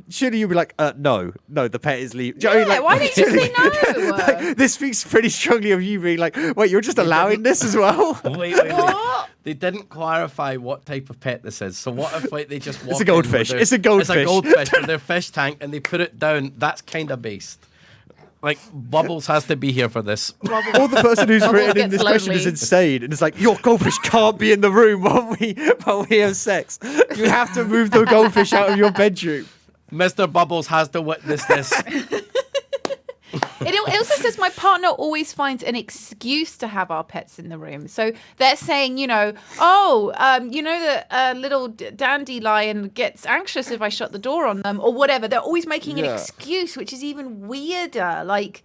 surely you'd be like, no, the pet is leaving. Do you know what I mean? Yeah, Like, why didn't you say surely- no? like, this speaks pretty strongly of you being like, wait, you're just allowing this as well? Wait. What? They didn't clarify what type of pet this is. So what if like they just walk a goldfish. in with It's a goldfish. It's a goldfish with their fish tank and they put it down. That's kind of based. Like, Bubbles has to be here for this. Or the person who's Bubbles written in gets this question is lonely. insane, and it's like, your goldfish can't be in the room while we have sex. You have to move the goldfish out of your bedroom. Mr. Bubbles has to witness this. It also says my partner always finds an excuse to have our pets in the room. So they're saying, that little dandelion gets anxious if I shut the door on them or whatever. They're always making an excuse, which is even weirder. Like,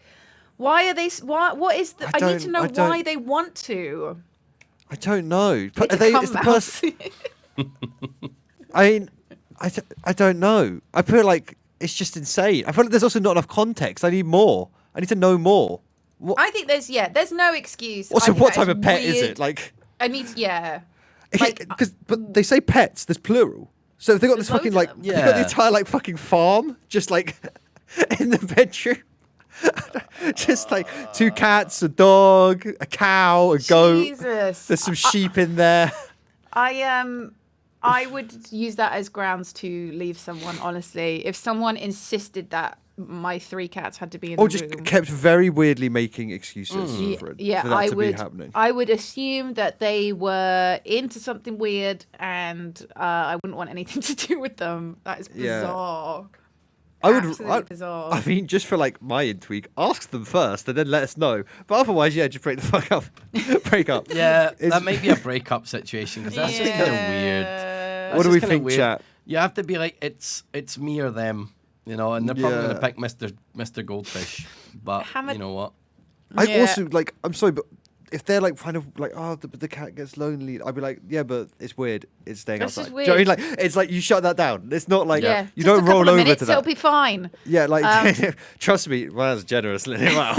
why are they? What is the? I need to know why they want to. I don't know. It's the person. I mean, I don't know. I feel like it's just insane. I feel like there's also not enough context. I need more. I need to know more. What? I think there's no excuse. Also, what type of pet is it? Like, I need but they say pets. There's plural. So if they got this fucking loads of they got the entire fucking farm just like in the bedroom. Just like 2 cats, a dog, a cow, a goat. Jesus. There's some sheep in there. I would use that as grounds to leave someone, honestly. If someone insisted that my 3 cats had to be in the room. Or just kept very weirdly making excuses for that to be happening. I would assume that they were into something weird and I wouldn't want anything to do with them. That is bizarre. Absolutely bizarre. I mean, just for like my intrigue, ask them first and then let us know. But otherwise, just break the fuck up. Break up. Yeah, that might be a breakup situation because that's just kind of weird. What do we think, chat? You have to be like, it's me or them, and they're probably going to pick Mr. Goldfish. But you know what? I also I'm sorry, but if they're like kind of like, the cat gets lonely, I'd be like, yeah, but it's weird. It's staying That's outside. just weird. Do you know what I mean? Like, it's like you shut that down. It's not like you just don't a couple roll of over minutes, to that. It'll be fine. Yeah, like trust me. Well, that's generous, Lydia. Wow.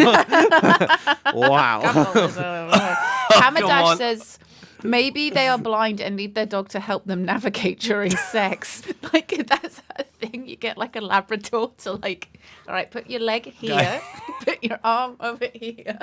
Hamadash says maybe they are blind and need their dog to help them navigate during sex. Like that's a thing. You get like a Labrador to like, all right, put your leg here, put your arm over here.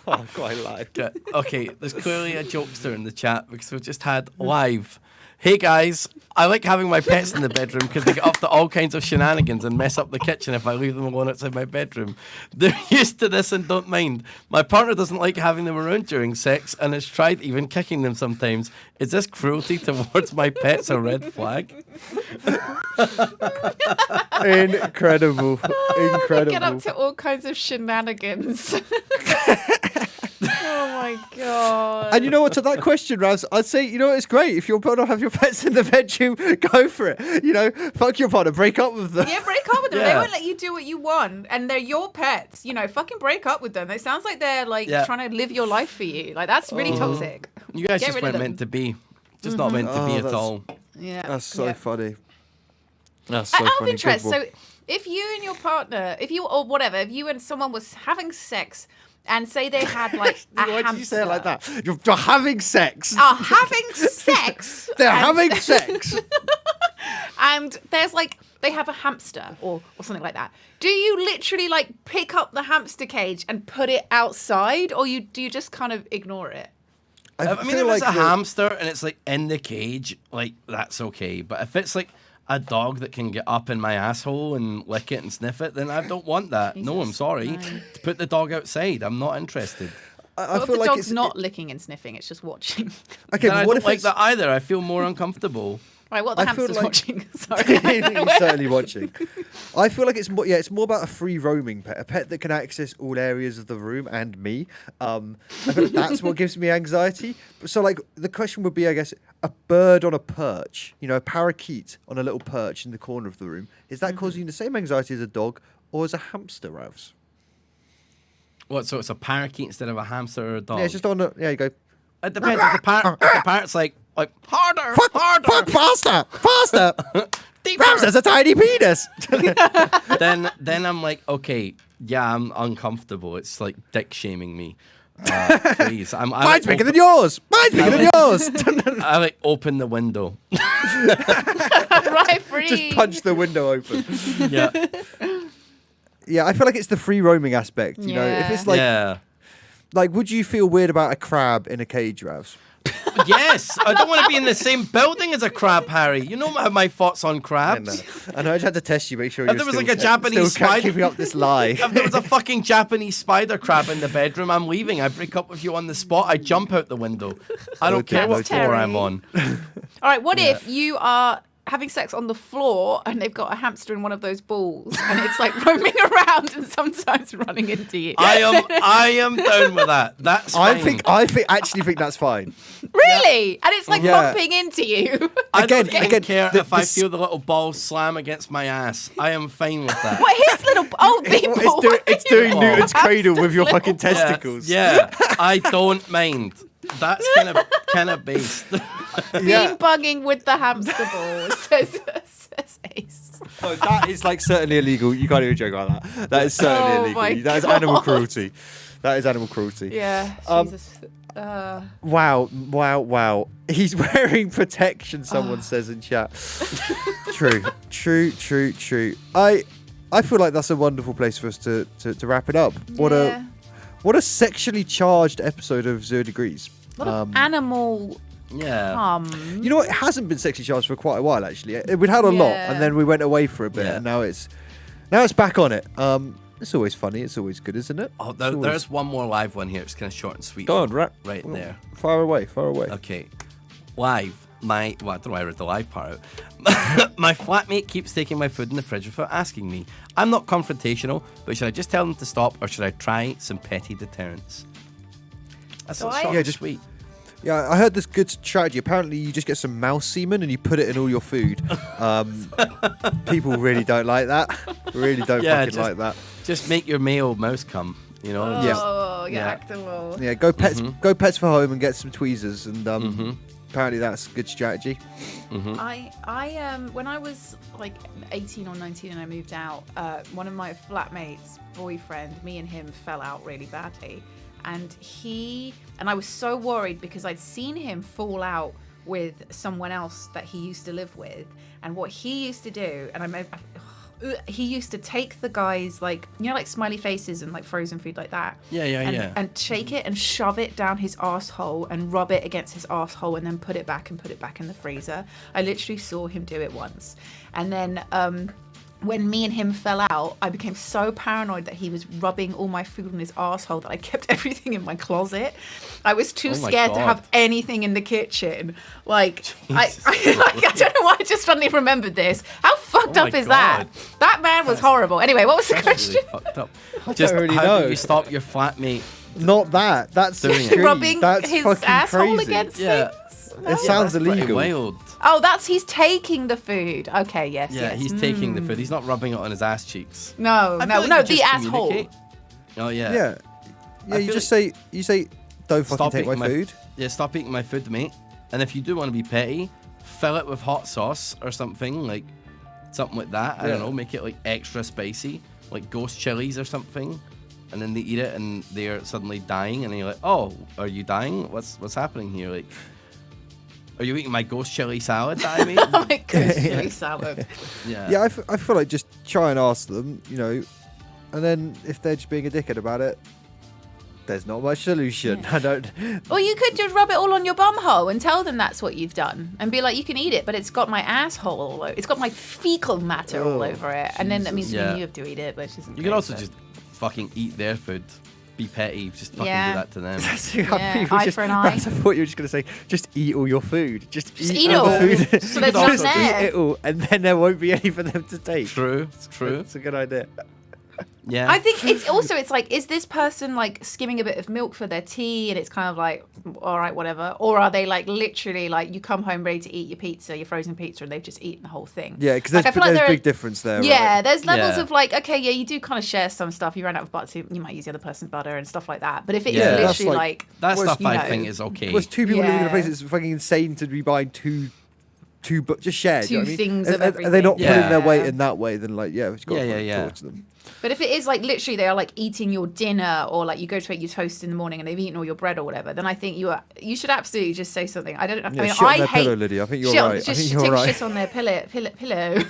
Oh, quite like. Okay, there's clearly a jokester in the chat because we've just had live. Hey guys, I like having my pets in the bedroom because they get up to all kinds of shenanigans and mess up the kitchen if I leave them alone outside my bedroom. They're used to this and don't mind. My partner doesn't like having them around during sex and has tried even kicking them sometimes. Is this cruelty towards my pets a red flag? Incredible. Incredible. Get up to all kinds of shenanigans. Oh my god! And you know what? To that question, Ravs, I'd say it's great if your partner have your pets in the bedroom. Go for it. Fuck your partner. Break up with them. Yeah, break up with them. They won't let you do what you want, and they're your pets. Fucking break up with them. It sounds like they're trying to live your life for you. Like that's really toxic. You guys just weren't meant to be. Just not meant to be at all. Yeah, that's so funny. That's so out funny. Of interest, so if you and your partner, if you and someone was having sex. And say they had like a Why did you say it like that? You're having sex. Having sex. They're having sex. And there's they have a hamster or something like that. Do you literally pick up the hamster cage and put it outside, or do you just kind of ignore it? I mean, if it's a hamster and it's in the cage, that's okay. But if it's a dog that can get up in my asshole and lick it and sniff it, then I don't want that. Jesus, no, I'm sorry. No. To put the dog outside, I'm not interested. I feel if the dog's not licking and sniffing, it's just watching. Okay, then I don't like that either. I feel more uncomfortable. Right, what the hamster's watching. Sorry. He's certainly watching. I feel like it's more about a free roaming pet, a pet that can access all areas of the room and me. I feel like that's what gives me anxiety. So the question would be, I guess, a bird on a perch, a parakeet on a little perch in the corner of the room. Is that causing you the same anxiety as a dog or as a hamster, Ravs? What, so it's a parakeet instead of a hamster or a dog? Yeah, it's just on you go. It depends. If the parrot's like harder, harder. Fuck, faster, faster. Ravs has a tiny penis. then I'm like, okay, yeah, I'm uncomfortable. It's like dick shaming me. Please, mine's bigger than yours. Mine's bigger than yours. I open the window. Right, free. Just punch the window open. Yeah. Yeah, I feel like it's the free roaming aspect. If it's would you feel weird about a crab in a cage, Ravs? Yes, I don't want to be in the same building as a crab, Harry. You know my thoughts on crabs. I know. I just had to test you, make sure If you're there was still, like a Japanese still spider, keeping up this lie. If there was a fucking Japanese spider crab in the bedroom, I'm leaving. I break up with you on the spot. I jump out the window. I don't care what floor I'm on. All right, what if you are having sex on the floor and they've got a hamster in one of those balls and it's like roaming around and sometimes running into you? I am down with that. That's fine. I actually think that's fine. Really? And it's like bumping into you. I don't even care if I feel the little ball slam against my ass. I am fine with that. What, his little people? It's doing Newton's cradle with your fucking testicles. Yeah, I don't mind. That's kind of based. Bean bugging with the hamster ball, says Ace. Oh, that is like certainly illegal. You can't even joke like that. That is certainly illegal. That is animal cruelty. That is animal cruelty. Yeah. Jesus. Wow. He's wearing protection, someone says in chat. True. I feel like that's a wonderful place for us to wrap it up. What a sexually charged episode of 0 Degrees. A lot of animal. Yeah. You know what? It hasn't been sexually charged for quite a while, actually. We'd had a lot, and then we went away for a bit, and now it's back on it. It's always funny. It's always good, isn't it? Oh, there's one more live one here. It's kind of short and sweet. Go on, right there. Far away. Okay. Live. I don't know why I read the live part out. My flatmate keeps taking my food in the fridge without asking me. I'm not confrontational, but should I just tell them to stop, or should I try some petty deterrents? That's just sweet. Yeah, I heard this good strategy. Apparently, you just get some mouse semen and you put it in all your food. People really don't like that. Really don't like that. Just make your meal mouse cum. You know. Actable. Yeah, go pets for home and get some tweezers, and apparently that's a good strategy. I when I was like 18 or 19 and I moved out, one of my flatmates' boyfriend, me and him fell out really badly. And I was so worried because I'd seen him fall out with someone else that he used to live with. And what he used to do, he used to take the guys, like, you know, like smiley faces and like frozen food like that. And take it and shove it down his arsehole and rub it against his arsehole and then put it back in the freezer. I literally saw him do it once. And then when me and him fell out, I became so paranoid that he was rubbing all my food on his arsehole that I kept everything in my closet. I was too scared to have anything in the kitchen. Like, I don't know why I just suddenly remembered this. How fucked up is that? That man was horrible. Anyway, what was the question? Really fucked up. I don't really know. How do you stop your flatmate? Not that. That's extreme. Rubbing that's his fucking asshole crazy. against things? No. It sounds illegal. Wild. Oh, he's taking the food. Okay, yes. Yeah, he's taking the food. He's not rubbing it on his ass cheeks. No, the asshole. Oh yeah. Yeah, you say, don't fucking take my food. Yeah, stop eating my food, mate. And if you do want to be petty, fill it with hot sauce or something like that. I don't know, make it like extra spicy, like ghost chilies or something. And then they eat it and they're suddenly dying, and you're like, "Oh, are you dying? What's happening here? Like, are you eating my ghost chili salad that I made?" My ghost chili salad. Yeah, I feel like just try and ask them, you know, and then if they're just being a dickhead about it, there's not much solution. Yeah. I don't. Or you could just rub it all on your bum hole and tell them that's what you've done, and be like, "You can eat it, but it's got my asshole all over. It's got my fecal matter all over it." And then that means you have to eat it, which isn't. You can also just fucking eat their food. Be petty, just fucking do that to them. Eye for an eye. I thought you were just going to say, just eat all your food. Just eat all the food. So there's none there. Eat it all, and then there won't be any for them to take. True. It's a good idea. Yeah. I think it's like, is this person like skimming a bit of milk for their tea and it's kind of like, all right, whatever? Or are they like literally like, you come home ready to eat your pizza, your frozen pizza, and they've just eaten the whole thing? Yeah, because there's a big difference there. Yeah, right? There's levels of like, okay, yeah, you do kind of share some stuff. You ran out of butter, you might use the other person's butter and stuff like that. But if it is literally like that stuff, I think is okay. Well, two people living in a place, it's fucking insane to be buying two but just shared. Two things of everything. And they're not putting their weight in that way, then like, we've got to talk to them. But if it is like literally they are like eating your dinner, or like you go to eat your toast in the morning and they've eaten all your bread or whatever, then I think you should absolutely just say something. I don't. I mean, shit on I their hate pillow, Lydia. I think you're shit right. Just take shit on their pillow. Pillow.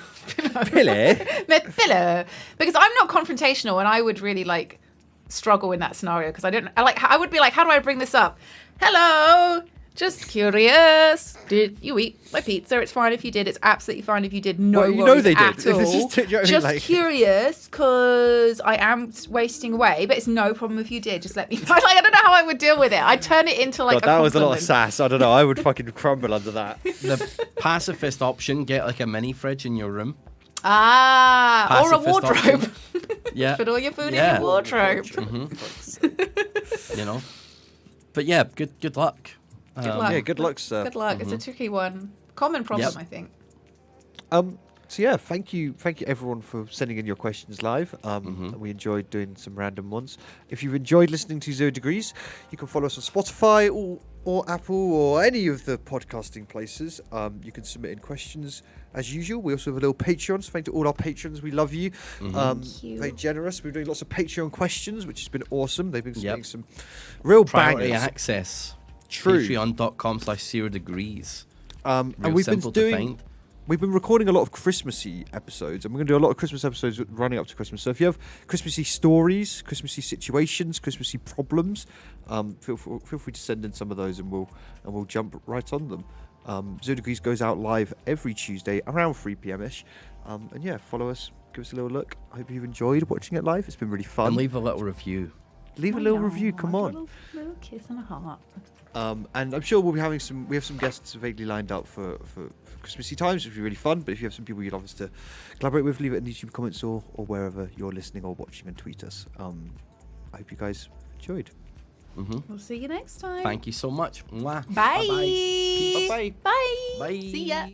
Their pillow, because I'm not confrontational, and I would really like struggle in that scenario because I would be like, how do I bring this up? Hello. Just curious. Did you eat my pizza? It's fine if you did. It's absolutely fine if you did. No Well, worries you know they did. at If it's all. just- you know what I mean, Just like- curious, because I am wasting away. But it's no problem if you did. Just let me know. Like, I don't know how I would deal with it. I'd turn it into like God, that was a lot of compliment. sass. I don't know. I would fucking crumble under that. The pacifist option: get like a mini fridge in your room. Ah, or a Pacifist wardrobe. option. Yeah, Put all your food Yeah. in your wardrobe. you know. But yeah, good luck. Good luck. Yeah, good luck, sir. Good luck. It's a tricky one. Common problem, Yep. I think. So yeah, thank you everyone for sending in your questions live. We enjoyed doing some random ones. If you've enjoyed listening to 0 Degrees, you can follow us on Spotify or Apple or any of the podcasting places. You can submit in questions as usual. We also have a little Patreon, so thank you to all our patrons. We love you. you. Very generous. We're doing lots of Patreon questions, which has been awesome. They've been submitting Yep. some real Priority bangers. access. True. Patreon.com/0 degrees. And Real we've been simple to doing. find. We've been recording a lot of Christmassy episodes, and we're going to do a lot of Christmas episodes running up to Christmas. So if you have Christmassy stories, Christmassy situations, Christmassy problems, feel free to send in some of those, and we'll jump right on them. 0 Degrees goes out live every Tuesday around 3 p.m. ish, and yeah, follow us, give us a little look. I hope you've enjoyed watching it live. It's been really fun. And leave a little review. Leave a I little know, review. Come a on. Little kiss and a heart. And I'm sure we'll be having some. We have some guests vaguely lined up for Christmassy times, which will be really fun. But if you have some people you'd love us to collaborate with, leave it in the YouTube comments or wherever you're listening or watching, and tweet us. I hope you guys enjoyed. We'll see you next time. Thank you so much. Mwah. Bye. Bye-bye. Bye bye. Bye. Bye. See ya.